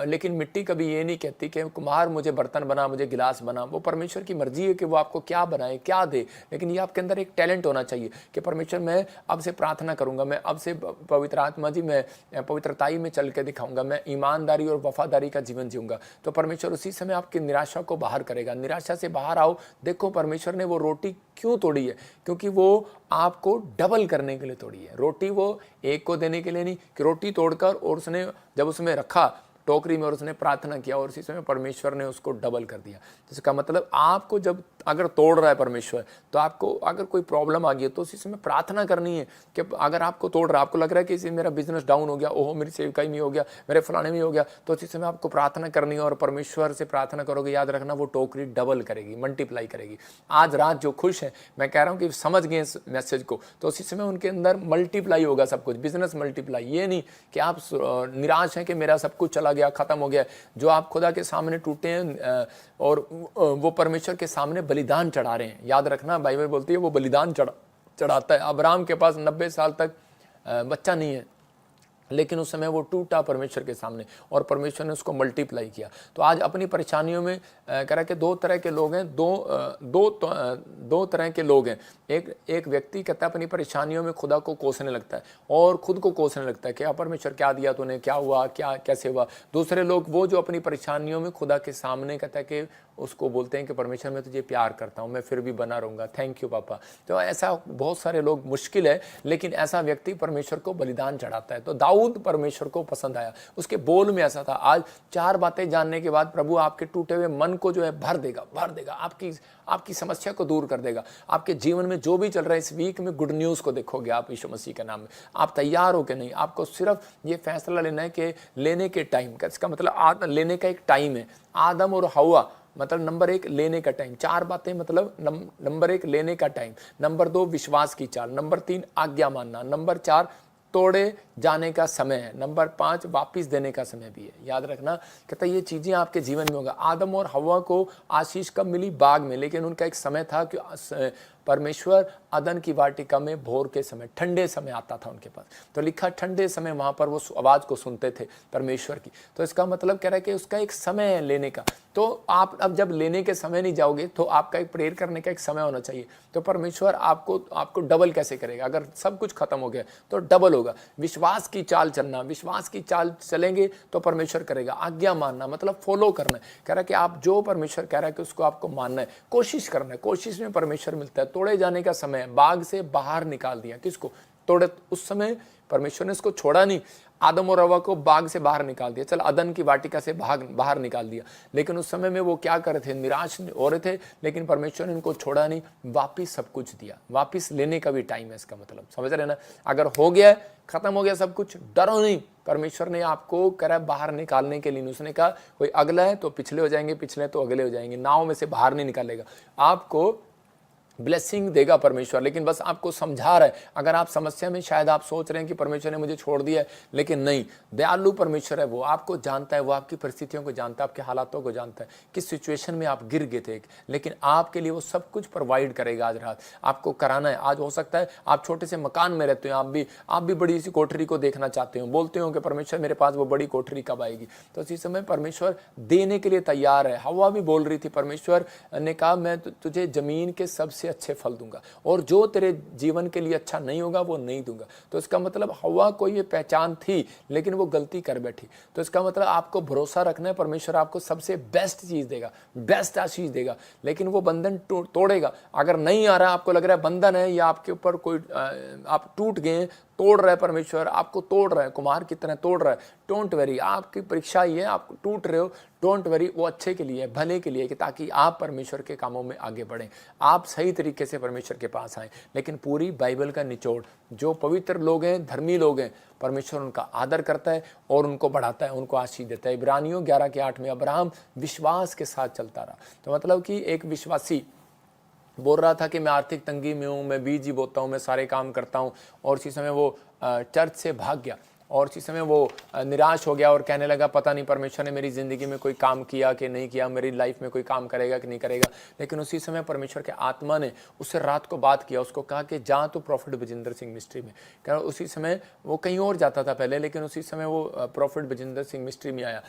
लेकिन मिट्टी कभी ये नहीं कहती कि कुम्हार मुझे बर्तन बना, मुझे गिलास बना। वो परमेश्वर की मर्जी है कि वो आपको क्या बनाए, क्या दे। लेकिन ये आपके अंदर एक टैलेंट होना चाहिए कि परमेश्वर मैं अब से प्रार्थना करूंगा, मैं अब से पवित्र आत्मा जी, मैं पवित्रताई में चल के दिखाऊंगा, मैं ईमानदारी और वफादारी का जीवन जीऊंगा। तो परमेश्वर उसी समय आपकी निराशा को बाहर करेगा। निराशा से बाहर आओ। देखो परमेश्वर ने वो रोटी क्यों तोड़ी है? क्योंकि वो आपको डबल करने के लिए तोड़ी है। रोटी वो एक को देने के लिए नहीं, कि रोटी तोड़कर और उसने जब उसमें रखा टोकरी में और उसने प्रार्थना किया, और इसी समय परमेश्वर ने उसको डबल कर दिया। जिसका मतलब आपको जब अगर तोड़ रहा है परमेश्वर, तो आपको अगर कोई प्रॉब्लम आ गई है तो उसी समय प्रार्थना करनी है कि अगर आपको तोड़ रहा है, आपको लग रहा है कि इसी मेरा बिजनेस डाउन हो गया, ओहो मेरी सेवकाई में हो गया, मेरे फलाने में हो गया, तो उसी समय आपको प्रार्थना करनी है, और परमेश्वर से प्रार्थना करोगे, याद रखना वो टोकरी डबल करेगी, मल्टीप्लाई करेगी। आज रात जो खुश है, मैं कह रहा हूँ कि समझ गए इस मैसेज को, तो उसी समय उनके अंदर मल्टीप्लाई होगा सब कुछ, बिजनेस मल्टीप्लाई। ये नहीं कि आप निराश हैं कि मेरा सब कुछ चला गया, खत्म हो गया। जो आप खुदा के सामने टूटे हैं और वो परमेश्वर के सामने बलिदान चढ़ा रहे हैं, याद रखना बाइबल बोलती है वो बलिदान चढ़ाता है। अब्राहम के पास 90 साल तक बच्चा नहीं है, लेकिन उस समय वो टूटा परमेश्वर के सामने, और परमेश्वर ने उसको मल्टीप्लाई किया। तो आज अपनी परेशानियों में कह रहा है कि दो तरह के लोग हैं, दो तरह के लोग हैं। एक व्यक्ति कहता है अपनी परेशानियों में खुदा को कोसने लगता है और खुद को कोसने लगता है कि परमेश्वर क्या दिया तूने, क्या हुआ, क्या कैसे हुआ। दूसरे लोग वो जो अपनी परेशानियों में खुदा के सामने कहता है कि उसको बोलते हैं कि परमेश्वर मैं तुझे प्यार करता हूँ, मैं फिर भी बना रहूँगा, थैंक यू पापा। तो ऐसा बहुत सारे लोग, मुश्किल है, लेकिन ऐसा व्यक्ति परमेश्वर को बलिदान चढ़ाता है। तो दाऊद परमेश्वर को पसंद आया, उसके बोल में ऐसा था। आज 4 बातें जानने के बाद प्रभु आपके टूटे हुए मन को जो है भर देगा, आपकी समस्या को दूर कर देगा। आपके जीवन में जो भी चल रहा है, इस वीक में गुड न्यूज़ को देखोगे आप यीशु मसीह के नाम में। आप तैयार हो के नहीं, आपको सिर्फ ये फैसला लेना है कि लेने के टाइम का, इसका मतलब लेने का एक टाइम है। आदम और हवा मतलब नंबर 1 लेने का टाइम, 4 बातें मतलब नंबर 1 लेने का टाइम, नंबर 2 विश्वास की चाल, नंबर 3 आज्ञा मानना, नंबर 4 तोड़े जाने का समय है। नंबर 5 वापिस देने का समय भी है। याद रखना, कहता है ये चीजें आपके जीवन में होगा। आदम और हव्वा को आशीष कब मिली? बाग में, लेकिन उनका एक समय था कि परमेश्वर अदन की वाटिका में भोर के समय, ठंडे समय आता था उनके पास। तो लिखा ठंडे समय वहां पर वो आवाज को सुनते थे परमेश्वर की। तो इसका मतलब कह रहा है कि उसका एक समय है लेने का। तो आप अब जब लेने के समय नहीं जाओगे तो आपका एक प्रेयर करने का एक समय होना चाहिए। तो परमेश्वर आपको डबल कैसे करेगा? अगर सब कुछ खत्म हो गया तो डबल होगा। विश्वास की चाल चलना, विश्वास की चाल चलेंगे तो परमेश्वर करेगा। आज्ञा मानना मतलब फॉलो करना है। कह रहा है कि आप जो परमेश्वर कह रहा है कि उसको आपको मानना है, कोशिश करना है। कोशिश में परमेश्वर मिलता है। तोड़े जाने का समय, बाग से बाहर निकाल दिया। किसको? तोड़े। उस समय परमेश्वर ने इसको छोड़ा नहीं, आदम और हव्वा को बाग से बाहर निकाल दिया। चल अदन की वाटिका से बाहर निकाल दिया, लेकिन उस समय में वो क्या कर रहे थे? निराश हो रहे थे। लेकिन परमेश्वर ने इनको छोड़ा नहीं, वापिस सब कुछ दिया। वापिस लेने का भी टाइम है। इसका मतलब समझ रहे ना? अगर हो गया, खत्म हो गया सब कुछ, डरो नहीं। परमेश्वर ने आपको करा बाहर निकालने के लिए। उसने कहा कोई अगला है तो पिछले हो जाएंगे, पिछले तो अगले हो जाएंगे। नाव में से बाहर नहीं निकालेगा। आपको ब्लेसिंग देगा परमेश्वर, लेकिन बस आपको समझा रहा है। अगर आप समस्या में शायद आप सोच रहे हैं कि परमेश्वर ने मुझे छोड़ दिया है, लेकिन नहीं, दयालु परमेश्वर है। वो आपको जानता है, वो आपकी परिस्थितियों को जानता है, आपके हालातों को जानता है, किस सिचुएशन में आप गिर गए थे, लेकिन आपके लिए वो सब कुछ प्रोवाइड करेगा। आज रात आपको कराना है। आज हो सकता है आप छोटे से मकान में रहते हो, आप भी बड़ी सी कोठरी को देखना चाहते हो, बोलते हो कि परमेश्वर मेरे पास वो बड़ी कोठरी कब आएगी। तो इसी समय परमेश्वर देने के लिए तैयार है। हव्वा भी बोल रही थी, परमेश्वर ने कहा मैं तुझे जमीन के सबसे अच्छे फल दूंगा, और जो तेरे जीवन के लिए अच्छा नहीं होगा वो नहीं दूंगा। तो इसका मतलब हव्वा को ये पहचान थी, लेकिन वो गलती कर बैठी। तो इसका मतलब आपको भरोसा रखना है, परमेश्वर आपको सबसे बेस्ट चीज देगा, बेस्ट आशीष देगा, लेकिन वो बंधन तोड़ेगा। अगर नहीं आ रहा, आपको लग रहा है बंधन है या आपके ऊपर कोई आप टूट गए, तोड़ रहा है परमेश्वर, आपको तोड़ रहा है, कुम्हार की तरह तोड़ रहा है। डोंट वरी, आपकी परीक्षा ही है, आप टूट रहे हो, डोंट वरी, वो अच्छे के लिए है, भले के लिए, कि ताकि आप परमेश्वर के कामों में आगे बढ़ें, आप सही तरीके से परमेश्वर के पास आएँ। लेकिन पूरी बाइबल का निचोड़, जो पवित्र लोग हैं, धर्मी लोग हैं, परमेश्वर उनका आदर करता है और उनको बढ़ाता है, उनको आशीष देता है। इब्रानियों 11:8 में अब्राहम विश्वास के साथ चलता रहा। तो मतलब कि एक विश्वासी बोल रहा था कि मैं आर्थिक तंगी में हूँ, मैं बीज ही बोता हूँ, मैं सारे काम करता हूँ, और इसी समय वो चर्च से भाग गया, और इसी समय वो निराश हो गया और कहने लगा पता नहीं परमेश्वर ने मेरी ज़िंदगी में कोई काम किया कि नहीं किया, मेरी लाइफ में कोई काम करेगा कि नहीं करेगा। लेकिन उसी समय परमेश्वर के आत्मा ने उससे रात को बात किया, उसको कहा कि जा तो प्रॉफिट बजिंदर सिंह मिस्ट्री में। क्या उसी समय वो कहीं और जाता था पहले, लेकिन उसी समय वो प्रॉफिट बजिंदर सिंह मिस्ट्री में आया,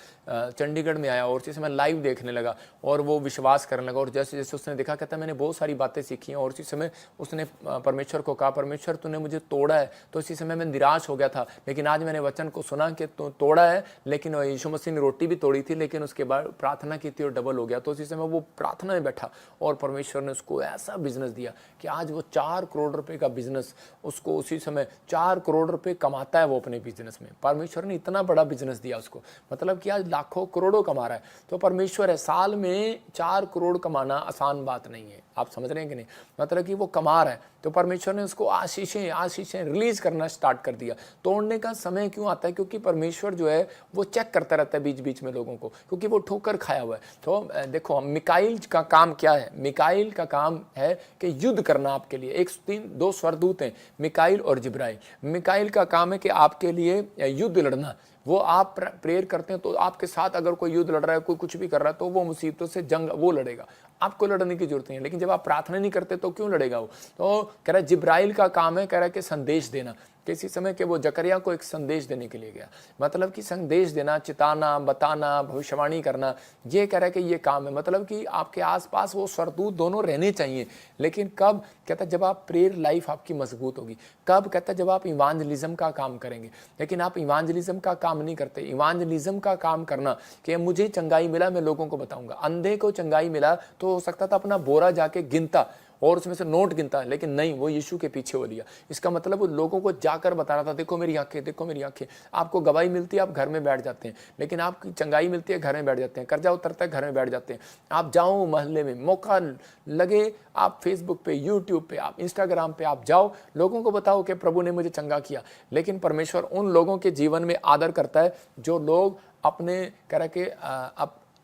चंडीगढ़ में आया, और उसी समय लाइव देखने लगा और वो विश्वास करने लगा। और जैसे जैसे उसने देखा, कहता मैंने बहुत सारी बातें सीखी हैं। और उसी समय उसने परमेश्वर को कहा परमेश्वर तूने मुझे तोड़ा है, तो इसी समय मैं निराश हो गया था, लेकिन आज मैंने वचन को सुना कि तो तोड़ा है, लेकिन यीशु मसीह ने रोटी भी तोड़ी थी, लेकिन उसके बाद प्रार्थना की थी और डबल हो गया। तो उसी समय वो प्रार्थना में बैठा और परमेश्वर ने उसको ऐसा बिजनेस दिया कि आज वो 4 करोड़ रुपए का बिजनेस, उसको उसी समय 4 करोड़ रुपए कमाता है वो अपने बिजनेस में। परमेश्वर ने इतना बड़ा बिजनेस दिया उसको, मतलब कि आज लाखों करोड़ों कमा रहा है। तो परमेश्वर है, साल में 4 करोड़ कमाना आसान बात नहीं है, आप समझ रहे हैं कि नहीं? मतलब कि वो कमा रहा है। तो परमेश्वर ने उसको आशीषें रिलीज करना स्टार्ट कर दिया। तोड़ने का समय क्यों आता है? क्योंकि परमेश्वर जो है वो चेक करता रहता है बीच बीच में लोगों को, क्योंकि वो ठोकर खाया हुआ है। तो देखो मिकाइल का काम क्या है? मिकाइल का काम है कि युद्ध करना आपके लिए। 2 स्वर्गदूत हैं, मिकाइल और जिब्राइल। मिकाइल का काम है कि आपके लिए युद्ध लड़ना। वो आप प्रेयर करते हैं तो आपके साथ अगर कोई युद्ध लड़ रहा है, कोई कुछ भी कर रहा है, तो वो मुसीबतों से जंग वो लड़ेगा, आपको लड़ने की जरूरत नहीं है। लेकिन जब आप प्रार्थना नहीं करते तो क्यों लड़ेगा वो? तो कह रहा है जिब्राइल का काम है, कह रहा है कि संदेश देना। किसी समय के वो जकरिया को एक संदेश देने के लिए गया, मतलब कि संदेश देना, चिताना, बताना, भविष्यवाणी करना, ये कह रहा है कि ये काम है। मतलब कि आपके आसपास वो स्वर्गदूत दोनों रहने चाहिए। लेकिन कब? कहता जब आप प्रेयर लाइफ आपकी मजबूत होगी। कब? कहता जब आप इवांजलिज्म का काम करेंगे। लेकिन आप इवांजलिज्म का काम नहीं करते। इवांजलिज्म का काम करना कि मुझे चंगाई मिला, मैं लोगों को बताऊंगा। अंधे को चंगाई मिला तो हो सकता था अपना बोरा जाके गिनता और उसमें से नोट गिनता है, लेकिन नहीं, वो यीशु के पीछे हो लिया। इसका मतलब वो लोगों को जाकर बता रहा था देखो मेरी आंखें, देखो मेरी आंखें। आपको गवाही मिलती है, आप घर में बैठ जाते हैं, लेकिन आपकी चंगाई मिलती है, घर में बैठ जाते हैं। कर्जा उतरता है, घर में बैठ जाते हैं। आप जाओ मोहल्ले में, मौका लगे, आप फेसबुक पे, यूट्यूब पे, आप इंस्टाग्राम पे आप जाओ, लोगों को बताओ कि प्रभु ने मुझे चंगा किया। लेकिन परमेश्वर उन लोगों के जीवन में आदर करता है जो लोग अपने कह के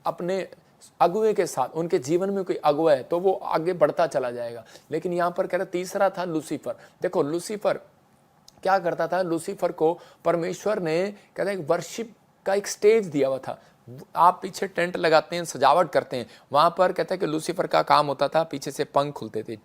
अपने अगुए के साथ, उनके जीवन में कोई अगुआ है तो वो आगे बढ़ता चला जाएगा। लेकिन यहाँ पर कह रहा तीसरा था लूसीफर। देखो लूसीफर क्या करता था, लूसीफर को परमेश्वर ने कहते हैं वर्शिप का एक स्टेज दिया हुआ था। आप पीछे टेंट लगाते हैं, सजावट करते हैं, वहाँ पर कहते हैं कि लूसीफर का काम होता था, पीछे से पंख खुलते थे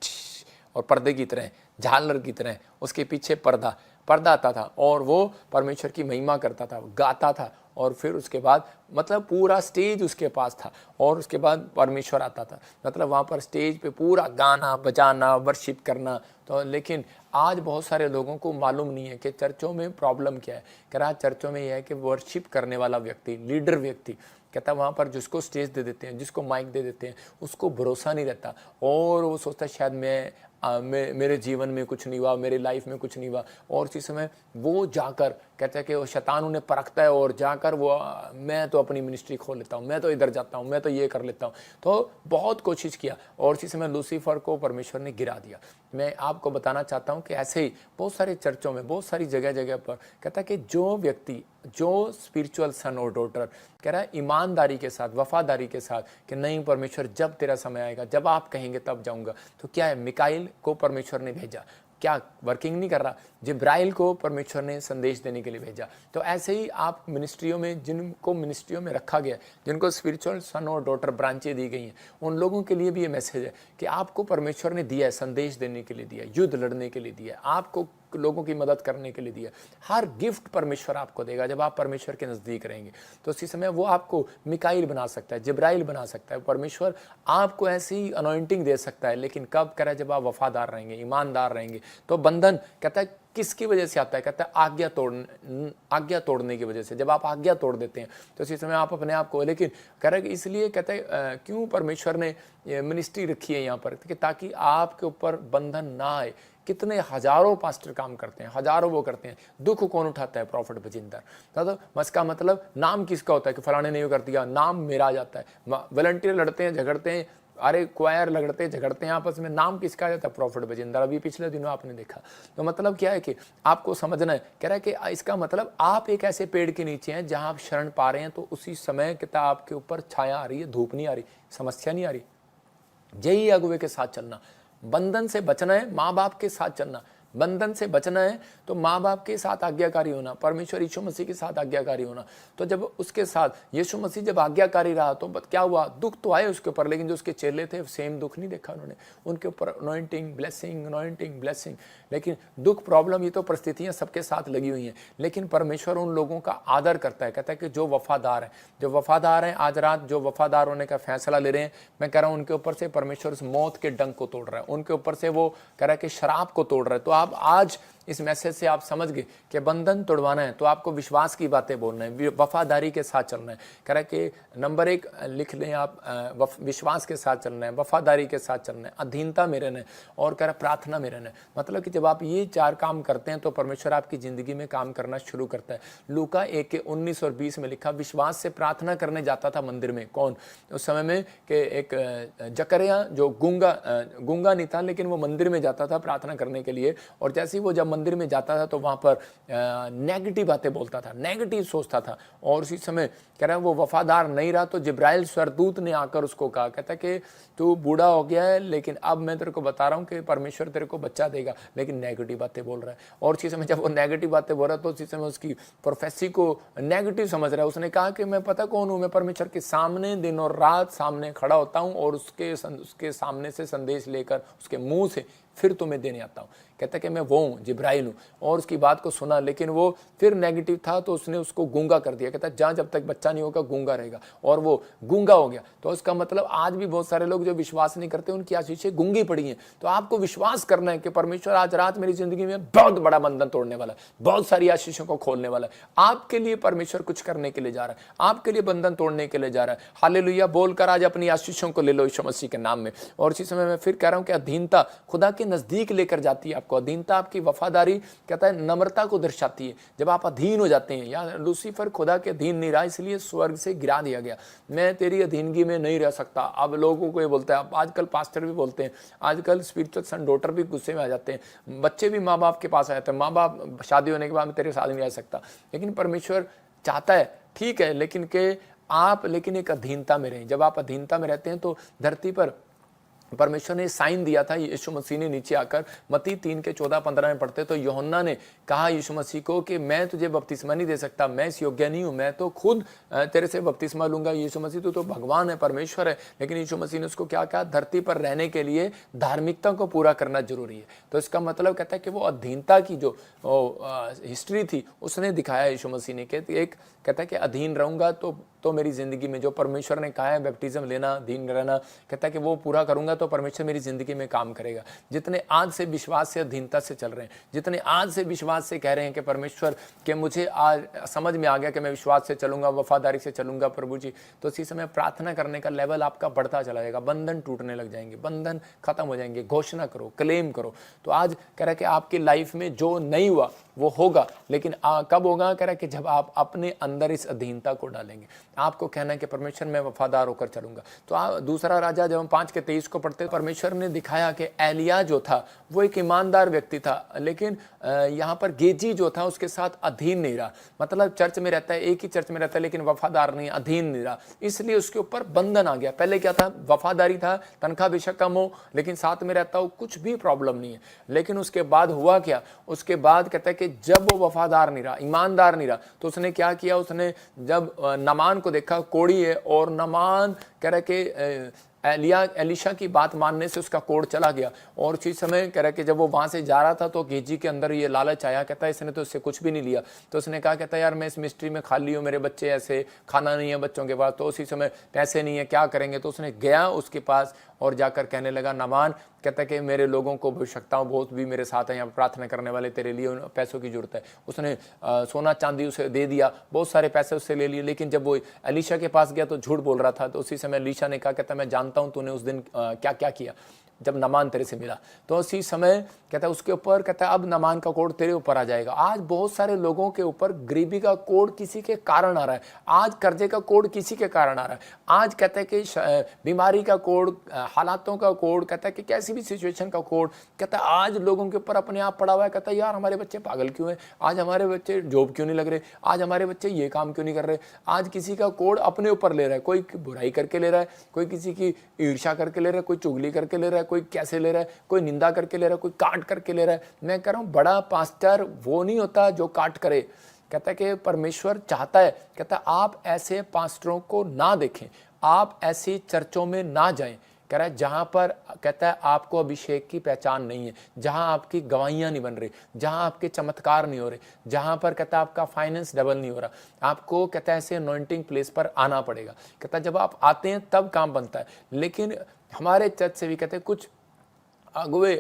और पर्दे की तरह, झालर की तरह, उसके पीछे पर्दा आता था और वो परमेश्वर की महिमा करता था, गाता था। और फिर उसके बाद मतलब पूरा स्टेज उसके पास था और उसके बाद परमेश्वर आता था, मतलब वहाँ पर स्टेज पे पूरा गाना बजाना वर्शिप करना। तो लेकिन आज बहुत सारे लोगों को मालूम नहीं है कि चर्चों में प्रॉब्लम क्या है। कह रहा चर्चों में यह है कि वर्शिप करने वाला व्यक्ति, लीडर व्यक्ति, कहता है वहाँ पर जिसको स्टेज दे देते हैं, जिसको माइक दे देते हैं, उसको भरोसा नहीं रहता और वो सोचता है शायद मेरे जीवन में कुछ नहीं हुआ, मेरे लाइफ में कुछ नहीं हुआ। और उसी समय वो जाकर कहता है कि वो शैतान उन्हें परखता है और जाकर वो मैं तो अपनी मिनिस्ट्री खोल लेता हूँ, मैं तो इधर जाता हूँ, मैं तो ये कर लेता हूँ। तो बहुत कोशिश किया और उसी समय लूसीफर को परमेश्वर ने गिरा दिया। मैं आपको बताना चाहता हूँ कि ऐसे ही बहुत सारे चर्चों में, बहुत सारी जगह जगह पर कहता है कि जो व्यक्ति, जो स्पिरिचुअल सन और डॉटर कह रहा है ईमानदारी के साथ, वफादारी के साथ कि नहीं परमेश्वर जब तेरा समय आएगा, जब आप कहेंगे तब जाऊंगा। तो क्या है, मिकाइल को परमेश्वर ने भेजा, क्या वर्किंग नहीं कर रहा? जिब्राइल को परमेश्वर ने संदेश देने के लिए भेजा। तो ऐसे ही आप मिनिस्ट्रियों में, जिनको मिनिस्ट्रियों में रखा गया, जिनको स्पिरिचुअल सन और डॉटर ब्रांचें दी गई हैं, उन लोगों के लिए भी ये मैसेज है कि आपको परमेश्वर ने दिया है, संदेश देने के लिए दिया है, युद्ध लड़ने के लिए दिया है, आपको लोगों की मदद करने के लिए दिया। हर गिफ्ट परमेश्वर आपको देगा जब आप परमेश्वर के नज़दीक रहेंगे। तो उसी समय वो आपको मिकाइल बना सकता है, जिब्राइल बना सकता है। परमेश्वर आपको ऐसी अनॉइंटिंग दे सकता है, लेकिन कब करा, जब आप वफादार रहेंगे, ईमानदार रहेंगे। तो बंधन कहता है किसकी वजह से आता है? कहता है आज्ञा तोड़ने की वजह से। जब आप आज्ञा तोड़ देते हैं तो इसी समय आप अपने आप को, लेकिन कह रहे इसलिए कहते हैं क्यों परमेश्वर ने मिनिस्ट्री रखी है यहाँ पर, कि ताकि आपके ऊपर बंधन ना आए। कितने हजारों पास्टर काम करते हैं, हजारों वो करते हैं, दुख कौन उठाता है? प्रॉफिट बजिंदर। तो इसका मतलब नाम किसका होता है कि फलाने ने ये कर दिया, नाम मेरा आ जाता है। वॉलंटियर लड़ते हैं, झगड़ते हैं, अरे क्वायर लड़ते झगड़ते हैं आपस में, नाम किसका आ जाता है? प्रॉफिट बजिंदर। अभी पिछले दिनों आपने देखा। तो मतलब क्या है कि आपको समझना है, कह रहा है कि इसका मतलब आप एक ऐसे पेड़ के नीचे हैं जहां आप शरण पा रहे हैं, तो उसी समय कहता आपके ऊपर छाया आ रही है, धूप नहीं आ रही, समस्या नहीं आ रही। यही अगुवे के साथ चलना, बंधन से बचना है, माँ बाप के साथ चलना। बंधन से बचना है तो माँ बाप के साथ आज्ञाकारी होना, परमेश्वर यीशु मसीह के साथ आज्ञाकारी होना। तो जब उसके साथ यीशु मसीह जब आज्ञाकारी रहा तो क्या हुआ? दुख तो आए उसके ऊपर, लेकिन जो उसके चेले थे सेम दुख नहीं देखा उन्होंने। उनके ऊपर अनॉइंटिंग ब्लेसिंग। लेकिन दुख, प्रॉब्लम, ये तो परिस्थितियां सबके साथ लगी हुई हैं, लेकिन परमेश्वर उन लोगों का आदर करता है। कहता है कि जो वफादार हैं, आज रात जो वफादार होने का फैसला ले रहे हैं, मैं कह रहा हूं उनके ऊपर से परमेश्वर उस मौत के डंक को तोड़ रहा है, उनके ऊपर से वो कह रहा है कि शराब को तोड़ रहा है। तो आप आज इस मैसेज से आप समझ गए कि बंधन तोड़वाना है तो आपको विश्वास की बातें बोलना है, वफादारी के साथ चलना है। कह रहा है कि नंबर 1 लिख लें आप, विश्वास के साथ चलना है, वफादारी के साथ चलना है, अधीनता में रहना है, और कह रहा प्रार्थना में रहना है। मतलब कि जब आप ये 4 काम करते हैं तो परमेश्वर आपकी जिंदगी में काम करना शुरू करता है। लूका 1:19 और 20 में लिखा, विश्वास से प्रार्थना करने जाता था मंदिर में। कौन? उस समय में कि एक जकरिया जो गूंगा नहीं था, लेकिन वो मंदिर में जाता था प्रार्थना करने के लिए। और जैसे ही वो जब मंदिर में जाता था तो वहाँ पर नेगेटिव बातें बोलता था, नेगेटिव सोचता था। और उसी समय कह रहा है वो वफादार नहीं रहा, तो जिब्राइल स्वरदूत ने आकर उसको कहा, कहता कि तू बूढ़ा हो गया है, लेकिन अब मैं तेरे को बता रहा हूँ कि परमेश्वर तेरे को बच्चा देगा, लेकिन नेगेटिव बातें बोल रहा है। और उसी समय जब वो नेगेटिव बातें बोल रहा है तो उसी समय उसकी प्रोफेसी को नेगेटिव समझ रहा है। उसने कहा कि मैं पता कौन हूँ, मैं परमेश्वर के सामने दिन और रात सामने खड़ा होता हूँ और उसके सामने से संदेश लेकर उसके मुंह से फिर तुम्हें देने आता हूँ। कहता कि मैं वो हूँ, जिब्राइल हूँ। और उसकी बात को सुना, लेकिन वो फिर नेगेटिव था तो उसने उसको गूंगा कर दिया। कहता जहाँ जब तक बच्चा नहीं होगा गूंगा रहेगा, और वो गूंगा हो गया। तो उसका मतलब आज भी बहुत सारे लोग जो विश्वास नहीं करते उनकी आशीषें गूंगी पड़ी हैं। तो आपको विश्वास करना है कि परमेश्वर आज रात मेरी जिंदगी में बहुत बड़ा बंधन तोड़ने वाला है, बहुत सारी आशीषों को खोलने वाला है। आपके लिए परमेश्वर कुछ करने के लिए जा रहा है, आपके लिए बंधन तोड़ने के लिए जा रहा है। हालेलुया बोलकर आज अपनी आशीषों को ले लो यीशु मसीह के नाम में। और इसी समय मैं फिर कह रहा हूं कि अधीनता खुदा के नजदीक लेकर जाती है आपको। अधीनता आपकी वफादारी कहता है नम्रता को दर्शाती है। जब आप अधीन हो जाते हैं, या लूसीफर खुदा के अधीन नहीं रहा, इसलिए स्वर्ग से गिरा दिया गया। मैं तेरी अधीनगी में नहीं रह सकता। अब लोगों को ये बोलता है, आजकल पास्टर भी बोलते हैं, आजकल स्पिरिचुअल सन डॉटर भी गुस्से में आ जाते हैं, बच्चे भी माँ बाप के पास आ जाते हैं, माँ बाप शादी होने के बाद तेरे साथ नहीं आ सकता। लेकिन परमेश्वर चाहता है, ठीक है, लेकिन के आप लेकिन एक अधीनता में रहें। जब आप अधीनता में रहते हैं तो धरती पर परमेश्वर ने साइन दिया था, यीशु मसीह ने नीचे आकर मत्ती 3:14-15 में पढ़ते तो यूहन्ना ने कहा यीशु मसीह को कि मैं तुझे बपतिस्मा नहीं दे सकता, मैं इस योग्य नहीं हूँ, मैं तो खुद तेरे से बपतिस्मा लूंगा। यीशु मसीह तो भगवान है, परमेश्वर है, लेकिन यीशु मसीह ने उसको क्या कहा, धरती पर रहने के लिए धार्मिकता को पूरा करना जरूरी है। तो इसका मतलब कहता है कि वो अधीनता की जो हिस्ट्री थी उसने दिखाया यीशु मसीह ने, कि एक कहता है कि अधीन रहूंगा तो मेरी जिंदगी में जो परमेश्वर ने कहा है बैप्टिज्म लेना, अधीन रहना, कहता है कि वो पूरा करूंगा तो परमेश्वर मेरी जिंदगी में काम करेगा। जितने आज से विश्वास से अधीनता से चल रहे हैं, जितने आज से विश्वास से कह रहे हैं कि परमेश्वर के मुझे आज समझ में आ गया कि मैं विश्वास से चलूंगा, वफादारी से चलूंगा प्रभु जी, तो इसी समय प्रार्थना करने का लेवल आपका बढ़ता चला जाएगा, बंधन टूटने लग जाएंगे, बंधन खत्म हो जाएंगे। घोषणा करो, क्लेम करो। तो आज कह रहा है कि आपकी लाइफ में जो नहीं हुआ वो होगा, लेकिन कब होगा, कह रहा है कि जब आप अपने अंदर इस अधीनता को डालेंगे। आपको कहना है कि परमेश्वर मैं वफादार होकर चलूंगा। तो दूसरा राजा जब हम 5:23 को पढ़ते, परमेश्वर ने दिखाया कि एलिया जो था वो एक ईमानदार व्यक्ति था, लेकिन यहाँ पर गेजी जो था उसके साथ अधीन नहीं रहा। मतलब चर्च में रहता है, एक ही चर्च में रहता है, लेकिन वफादार नहीं, अधीन नहीं रहा, इसलिए उसके ऊपर बंधन आ गया। पहले क्या था, वफादारी था, तनख्वाह बेशक कम हो लेकिन साथ में रहता हो, कुछ भी प्रॉब्लम नहीं है। लेकिन उसके बाद हुआ क्या, उसके बाद कहता है कि जब वो वफादार नहीं रहा, ईमानदार नहीं रहा, तो उसने क्या किया, उसने जब नामान को देखा, कोढ़ी है, और नामान कह रहा है कि एलिशा की बात मानने से उसका कोढ़ चला गया। और उसी समय कह रहा है कि जब वो वहां से जा रहा था तो गेजी के अंदर ये लालच आया, कहता है इसने तो इससे कुछ भी नहीं लिया। तो उसने कहा, कहता है यार मैं इस मिस्ट्री में खाली हूँ, मेरे बच्चे ऐसे, खाना नहीं है बच्चों के पास, तो उसी समय पैसे नहीं है, क्या करेंगे। तो उसने गया उसके पास और जाकर कहने लगा, नामान कहता है कि मेरे लोगों को आवश्यकताओं बहुत भी मेरे साथ है, यहाँ प्रार्थना करने वाले, तेरे लिए पैसों की जरूरत है। उसने सोना चांदी उसे दे दिया, बहुत सारे पैसे उससे ले लिए। लेकिन जब वो एलिशा के पास गया तो झूठ बोल रहा था। तो उसी समय एलिशा ने कहा, कहता मैं जानता हूँ तूने उस दिन क्या क्या किया जब नामान तेरे से मिला। तो उसी समय कहता है उसके ऊपर, कहता है अब नामान का कोढ़ तेरे ऊपर आ जाएगा। आज बहुत सारे लोगों के ऊपर गरीबी का कोढ़ किसी के कारण आ रहा है, आज कर्जे का कोढ़ किसी के कारण आ रहा है, आज कहता है कि बीमारी का कोढ़, हालातों का कोढ़, कहता है कि कैसी भी सिचुएशन का कोढ़, कहता है आज लोगों के ऊपर अपने आप पड़ा हुआ है। कहता है यार हमारे बच्चे पागल क्यों हैं, आज हमारे बच्चे जॉब क्यों नहीं लग रहे, आज हमारे बच्चे ये काम क्यों नहीं कर रहे। आज किसी का कोढ़ अपने ऊपर ले रहा है, कोई बुराई करके ले रहा है, कोई किसी की ईर्ष्या करके ले रहा है, कोई चुगली करके ले रहा है, कोई कैसे ले रहा है, कोई निंदा करके ले रहा है, कोई काट करके ले रहा है। मैं कह रहा हूं बड़ा पास्टर वो नहीं होता जो काट करे। कहता है कि परमेश्वर चाहता है, कहता है आप ऐसे पास्टरों को ना देखें, आप ऐसी चर्चों में ना जाएं। कह रहा है जहां पर कहता है आपको अभिषेक की पहचान नहीं है, जहां आपकी गवाहियां नहीं बन रही, जहां आपके चमत्कार नहीं हो रहे, जहां पर कहता है आपका फाइनेंस डबल नहीं हो रहा, आपको कहता है ऐसे अनॉइंटिंग प्लेस पर आना पड़ेगा। कहता है जब आप आते हैं तब काम बनता है। लेकिन हमारे चर्च से भी कहते हैं कुछ अगुवे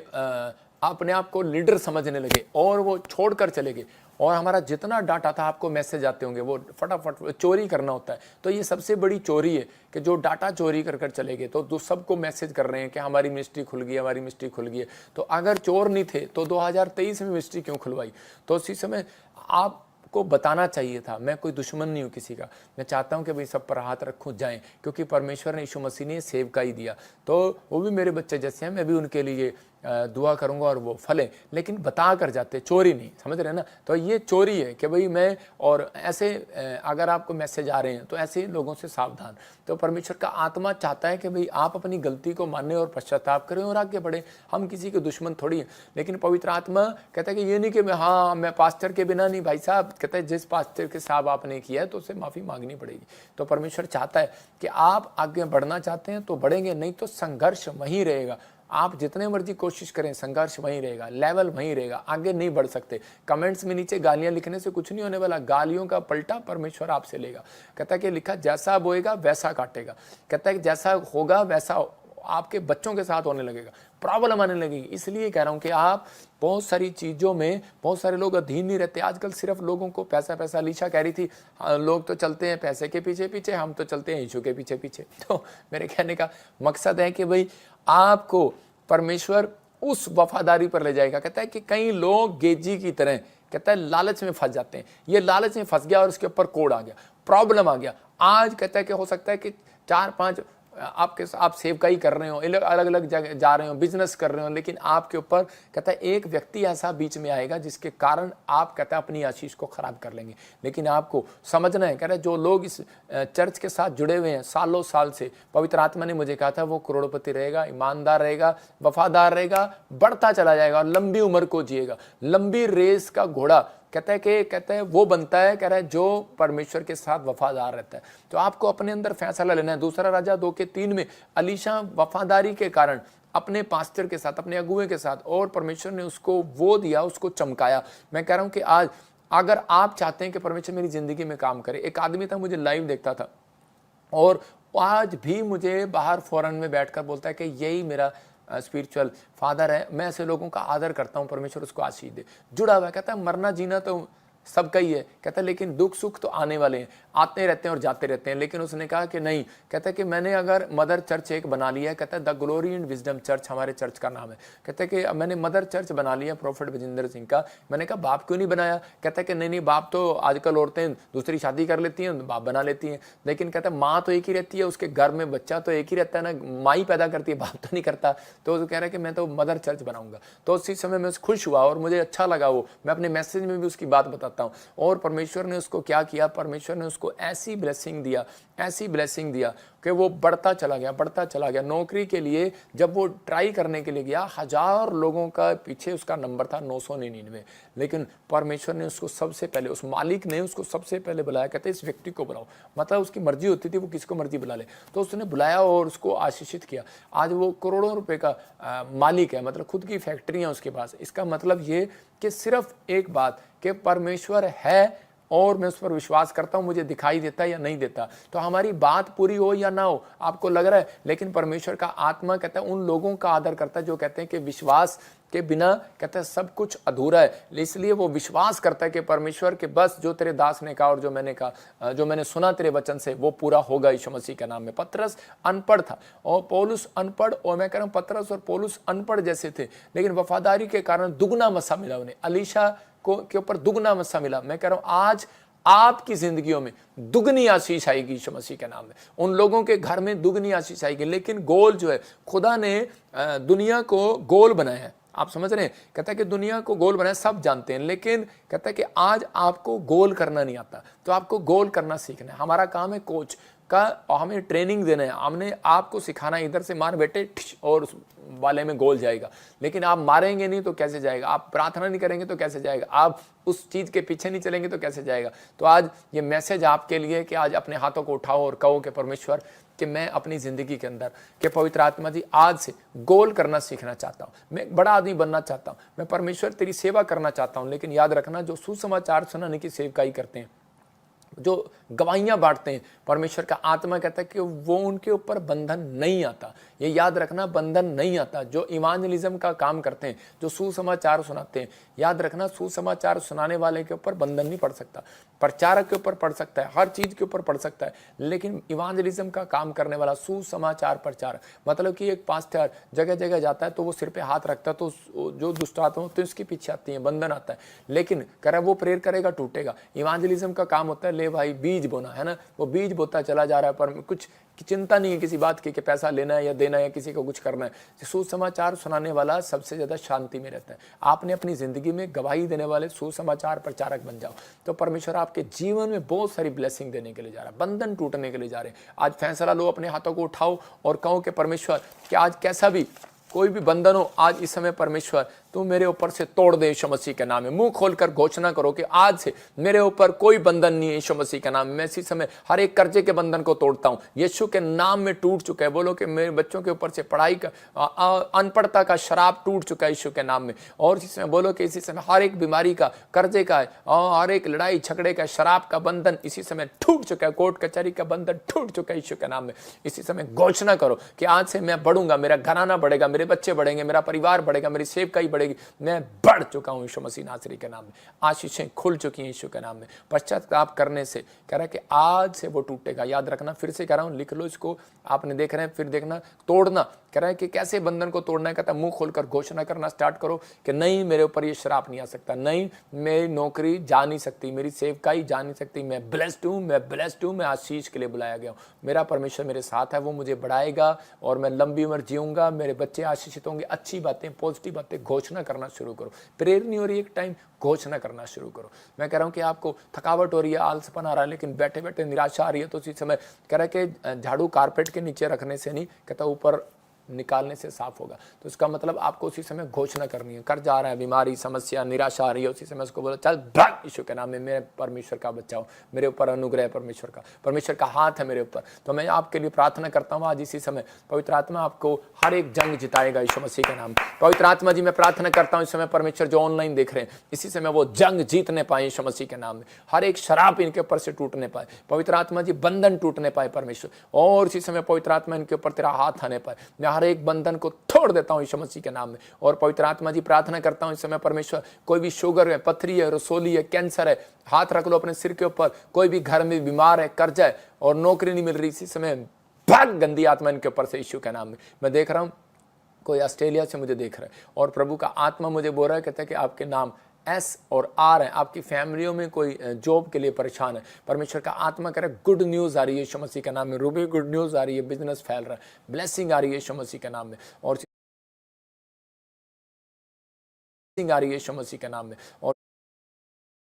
अपने आप को लीडर समझने लगे और वो छोड़कर चले गए, और हमारा जितना डाटा था, आपको मैसेज आते होंगे, वो फटाफट चोरी करना होता है। तो ये सबसे बड़ी चोरी है कि जो डाटा चोरी कर कर चले गए, तो सबको मैसेज कर रहे हैं कि हमारी मिनिस्ट्री खुल गई, हमारी मिनिस्ट्री खुल गई है। तो अगर चोर नहीं थे तो 2023 में मिनिस्ट्री क्यों खुलवाई। तो उसी समय आपको बताना चाहिए था। मैं कोई दुश्मन नहीं हूँ किसी का, मैं चाहता हूँ कि भाई सब पर हाथ रखूँ जाएं, क्योंकि परमेश्वर ने यीशु मसीह ने सेवकाई दिया, तो वो भी मेरे बच्चे जैसे हैं, मैं भी उनके लिए दुआ करूंगा और वो फले, लेकिन बता कर जाते, चोरी नहीं, समझ रहे हैं ना। तो ये चोरी है कि भाई मैं, और ऐसे अगर आपको मैसेज आ रहे हैं तो ऐसे लोगों से सावधान। तो परमेश्वर का आत्मा चाहता है कि भाई आप अपनी गलती को माने और पश्चाताप करें और आगे बढ़े। हम किसी के दुश्मन थोड़ी हैं। लेकिन पवित्र आत्मा कहता है कि ये नहीं कि मैं पास्टर के बिना नहीं, भाई साहब कहता है जिस पास्टर के साहब आपने किया है तो उससे माफ़ी मांगनी पड़ेगी। तो परमेश्वर चाहता है कि आप आगे बढ़ना चाहते हैं तो बढ़ेंगे, नहीं तो संघर्ष वहीं रहेगा। आप जितने मर्जी कोशिश करें, संघर्ष वहीं रहेगा, लेवल वहीं रहेगा, आगे नहीं बढ़ सकते। कमेंट्स में नीचे गालियां लिखने से कुछ नहीं होने वाला, गालियों का पलटा परमेश्वर आपसे लेगा। कहता है कि लिखा जैसा बोएगा वैसा काटेगा। कहता है कि जैसा होगा वैसा आपके बच्चों के साथ होने लगेगा, प्रॉब्लम आने लगेगी। इसलिए कह रहा हूं कि आप बहुत सारी चीज़ों में, बहुत सारे लोग अधीन नहीं रहते। आजकल सिर्फ लोगों को पैसा पैसा, लीशा कह रही थी लोग तो चलते हैं पैसे के पीछे पीछे, हम तो चलते हैं यीशु के पीछे पीछे। तो मेरे कहने का मकसद है कि भाई आपको परमेश्वर उस वफादारी पर ले जाएगा। कहता है कि कई लोग गेजी की तरह कहता है लालच में फंस जाते हैं। ये लालच में फंस गया और उसके ऊपर कोड़ आ गया, प्रॉब्लम आ गया। आज कहता है कि हो सकता है कि 4-5 आप सेवकाई कर रहे हो, अलग अलग जगह जा रहे हो, बिजनेस कर रहे हो, लेकिन आपके ऊपर कहता है एक व्यक्ति ऐसा बीच में आएगा जिसके कारण आप कहता है अपनी आशीष को खराब कर लेंगे। लेकिन आपको समझना है, कह रहा है जो लोग इस चर्च के साथ जुड़े हुए हैं सालों साल से, पवित्र आत्मा ने मुझे कहा था वो करोड़पति रहेगा, ईमानदार रहेगा, वफादार रहेगा, बढ़ता चला जाएगा और लंबी उम्र को जिएगा। लंबी रेस का घोड़ा कहता है वो बनता है, कह रहा है जो परमेश्वर के साथ वफादार रहता है। तो आपको अपने अंदर फैसला लेना है। दूसरा राजा 2:3 में अलीशा वफादारी के कारण अपने पास्टर के साथ, अपने अगुए के साथ, और परमेश्वर ने उसको वो दिया, उसको चमकाया। मैं कह रहा हूं कि आज अगर आप चाहते हैं कि परमेश्वर मेरी जिंदगी में काम करे, एक आदमी था मुझे लाइव देखता था और आज भी मुझे बाहर फॉरेन में बैठकर बोलता है कि यही मेरा स्पिरिचुअल फादर है, मैं ऐसे लोगों का आदर करता हूं, परमेश्वर उसको आशीष दे। जुड़ा हुआ, कहता है मरना जीना तो सबका ही है, कहता है लेकिन दुख सुख तो आने वाले हैं, आते रहते हैं और जाते रहते हैं। लेकिन उसने कहा कि नहीं, कहता है कि मैंने अगर मदर चर्च एक बना लिया है, कहता है the glory and wisdom church हमारे चर्च का नाम है, कहता है कि मैंने मदर चर्च बना लिया प्रोफेट विजेंद्र सिंह का। मैंने कहा बाप क्यों नहीं बनाया? कहता है कि नहीं बाप तो आजकल औरतें दूसरी शादी कर लेती हैं, बाप बना लेती हैं, लेकिन कहता है माँ तो एक ही रहती है, उसके घर में बच्चा तो एक ही रहता है ना, माँ ही पैदा करती है, बाप तो नहीं करता। तो कह रहा है कि मैं तो मदर चर्च बनाऊंगा। तो उसी समय मैं खुश हुआ और मुझे अच्छा लगा वो, मैं अपने मैसेज में भी उसकी बात बताता हूँ। और परमेश्वर ने उसको क्या किया, परमेश्वर ने उसको ऐसी ब्लेसिंग दिया, ऐसी ब्लेसिंग दिया कि वो बढ़ता चला गया, बढ़ता चला गया। नौकरी के लिए जब वो ट्राई करने के लिए गया, 1000 लोगों का पीछे उसका नंबर था 999, लेकिन परमेश्वर ने उसको सबसे पहले, उस मालिक ने उसको सबसे पहले बुलाया। कहते इस व्यक्ति को बुलाओ, मतलब उसकी मर्जी होती थी वो किसको मर्जी बुला ले, तो उसने बुलाया और उसको आशीषित किया। आज वो करोड़ों रुपए का मालिक है, मतलब खुद की फैक्ट्रियां उसके पास। इसका मतलब ये कि सिर्फ एक बात कि परमेश्वर है और मैं उस पर विश्वास करता हूं, मुझे दिखाई देता है या नहीं देता। तो हमारी बात पूरी हो या ना हो, आपको लग रहा है, लेकिन परमेश्वर का आत्मा कहता है उन लोगों का आदर करता है जो कहते हैं कि विश्वास के बिना कहता है सब कुछ अधूरा है। इसलिए वो विश्वास करता है कि परमेश्वर के बस जो तेरे दास ने कहा और जो मैंने कहा, जो मैंने सुना तेरे वचन से, वो पूरा होगा यीशु मसीह के नाम में। पतरस अनपढ़ था और पौलुस अनपढ़, और मैं कह रहा हूं पतरस और पौलुस अनपढ़ जैसे थे, लेकिन वफादारी के कारण दुगना मसा मिला उन्हें, अलीशा के ऊपर दुगना मसा मिला। मैं कह रहा हूं आज आपकी जिंदगियों में दुगनी आशीष आएगी यीशु मसीह के नाम में, उन लोगों के घर में दुगनी आशीष आएगी। लेकिन गोल जो है, खुदा ने दुनिया को गोल बनाया है, आप समझ रहे हैं। कहता है कि दुनिया को गोल बनाया, सब जानते हैं, लेकिन कहता है कि आज आपको गोल करना नहीं आता, तो आपको गोल करना सीखना है। हमारा काम है कोच का, हमें ट्रेनिंग देना है, हमने आपको सिखाना है, इधर से मार बेटे और उस वाले में गोल जाएगा। लेकिन आप मारेंगे नहीं तो कैसे जाएगा, आप प्रार्थना नहीं करेंगे तो कैसे जाएगा, आप उस चीज के पीछे नहीं चलेंगे तो कैसे जाएगा। तो आज ये मैसेज आपके लिए कि आज अपने हाथों को उठाओ और कहो कि परमेश्वर कि मैं अपनी जिंदगी के अंदर कि पवित्र आत्मा जी आज से गोल करना सीखना चाहता हूँ, मैं एक बड़ा आदमी बनना चाहता हूँ, मैं परमेश्वर तेरी सेवा करना चाहता हूँ। लेकिन याद रखना, जो सुसमाचार सुनाने की सेवकाई करते हैं, जो गवाहियां बांटते हैं, परमेश्वर का आत्मा कहता है कि वो उनके ऊपर बंधन नहीं आता। ये याद रखना, बंधन नहीं आता। जो इवांजलिज्म का काम करते हैं, जो सुसमाचार सुनाते हैं, याद रखना सुसमाचार सुनाने वाले के ऊपर बंधन नहीं पड़ सकता, प्रचारक के ऊपर पड़ सकता है, हर चीज के ऊपर पड़ सकता है। लेकिन इवांजलिज्म का काम करने वाला सुसमाचार प्रचारक, मतलब कि एक पास्टर जगह जगह जाता है तो वो सिर पे हाथ रखता है, तो जो दुष्ट आत्मा तो इसके पीछे आती है, बंधन आता है। लेकिन कह वो प्रेयर करेगा टूटेगा। इवांजलिज्म का काम होता है ले भाई बीज बोना, है ना, वो बीज बोता चला जा रहा है, पर कुछ चिंता नहीं है किसी बात की कि पैसा लेना है या देना है या किसी को कुछ करना है। सुसमाचार सुनाने वाला सबसे ज्यादा शांति में रहता है। आपने अपनी जिंदगी में गवाही देने वाले सुसमाचार प्रचारक बन जाओ, तो परमेश्वर आपके जीवन में बहुत सारी ब्लेसिंग देने के लिए जा रहा है, बंधन टूटने के लिए जा रहे हैं। आज फैसला लो, अपने हाथों को उठाओ और कहो कि परमेश्वर कि आज कैसा भी कोई भी बंधन हो, आज इस समय परमेश्वर तू मेरे ऊपर से तोड़ दे यीशु मसीह के नाम में। मुंह खोलकर घोषणा करो कि आज से मेरे ऊपर कोई बंधन नहीं है यीशु मसीह के नाम में। मैं इसी समय हर एक कर्जे के बंधन को तोड़ता हूं, यीशु के नाम में टूट चुका है। बोलो कि मेरे बच्चों के ऊपर से पढ़ाई का अनपढ़ता का शराब टूट चुका है यीशु के नाम में। और इसी समय बोलो कि इसी समय हर एक बीमारी का, कर्जे का, हर एक लड़ाई झगड़े का, शराब का बंधन इसी समय टूट चुका है, कोर्ट कचहरी का बंधन टूट चुका है यीशु के नाम में। इसी समय घोषणा करो कि आज से मैं बढ़ूंगा, मेरा घराना बढ़ेगा, मेरे बच्चे बढ़ेंगे, मेरा परिवार बढ़ेगा, मेरी सेवकाई बढ़ेगी, मैं बढ़ चुका हूं यीशु मसीह नासरी के नाम में। आशीषें खुल चुकी हैं यीशु के नाम में। पश्चाताप करने से कह रहा है कि आज से वो टूटेगा। याद रखना, फिर से कह रहा हूं, लिख लो इसको, आपने देख रहे हैं, फिर देखना, तोड़ना कह रहा है कि कैसे बंधन को तोड़ना है, कहता है मुंह खोलकर घोषणा करना स्टार्ट करो कि नहीं, मेरे ऊपर ये श्राप नहीं आ सकता, नहीं मेरी नौकरी जा नहीं सकती, मेरी सेवकाई जा नहीं सकती, मैं ब्लेस्ड हूँ, मैं ब्लेस्ड हूँ, मैं आशीष के लिए बुलाया गया हूँ, मेरा परमेश्वर मेरे साथ है, वो मुझे बढ़ाएगा और मैं लंबी उम्र जीऊंगा, मेरे बच्चे आशीषित होंगे। अच्छी बातें, पॉजिटिव बातें घोषणा करना शुरू करो। प्रेयर नहीं हो रही एक टाइम, घोषणा करना शुरू करो। मैं कह रहा हूँ कि आपको थकावट हो रही है, आलसपन आ रहा है, लेकिन बैठे बैठे निराशा आ रही है, तो उसी समय कह रहा है कि झाड़ू कारपेट के नीचे रखने से नहीं, कहता ऊपर निकालने से साफ होगा। तो इसका मतलब आपको उसी समय घोषणा करनी है। कर जा रहा है, बीमारी, समस्या, निराशा आ रही है, उसी समय उसको बोलो चल भाग यीशु के नाम में, मैं परमेश्वर का बच्चा हूँ, मेरे ऊपर अनुग्रह है परमेश्वर का हाथ है मेरे ऊपर। तो मैं आपके लिए प्रार्थना करता हूँ आज इसी समय पवित्र आत्मा आपको हर एक जंग जिताएगा यीशु मसीह के नाम। पवित्र आत्मा जी मैं प्रार्थना करता हूँ इस समय परमेश्वर जो ऑनलाइन देख रहे हैं, इसी समय वो जंग जीतने पाए यीशु मसीह के नाम में। हर एक शराब इनके ऊपर से टूटने पाए पवित्र आत्मा जी, बंधन टूटने पाए परमेश्वर, और इसी समय पवित्र आत्मा इनके ऊपर तेरा हाथ आने पाए। मैं हर एक बंधन को तोड़ देता हूं यीशु मसीह के नाम में। और पवित्र आत्मा जी प्रार्थना करता हूं इस समय परमेश्वर, कोई भी शुगर है, पथरी है, रसोली है, कैंसर है, हाथ रख लो अपने सिर के ऊपर। कोई भी घर में बीमार है, कर्जा है और नौकरी नहीं मिल रही, इसी समय भाग गंदी आत्मा इनके ऊपर से यीशु के नाम में। मैं देख रहा हूं कोई ऑस्ट्रेलिया से मुझे देख रहा है और प्रभु का आत्मा मुझे बोल रहा है, कहता है कि आपके नाम एस और आर है, आपकी फैमिलियों में कोई जॉब के लिए परेशान है, परमेश्वर का आत्मा कह रहा है गुड न्यूज़ आ रही है यीशु मसीह के नाम में। रूबी गुड न्यूज़ आ रही है, बिजनेस फैल रहा है, ब्लेसिंग आ रही है यीशु मसीह के नाम में, और आ रही है यीशु मसीह के नाम में। और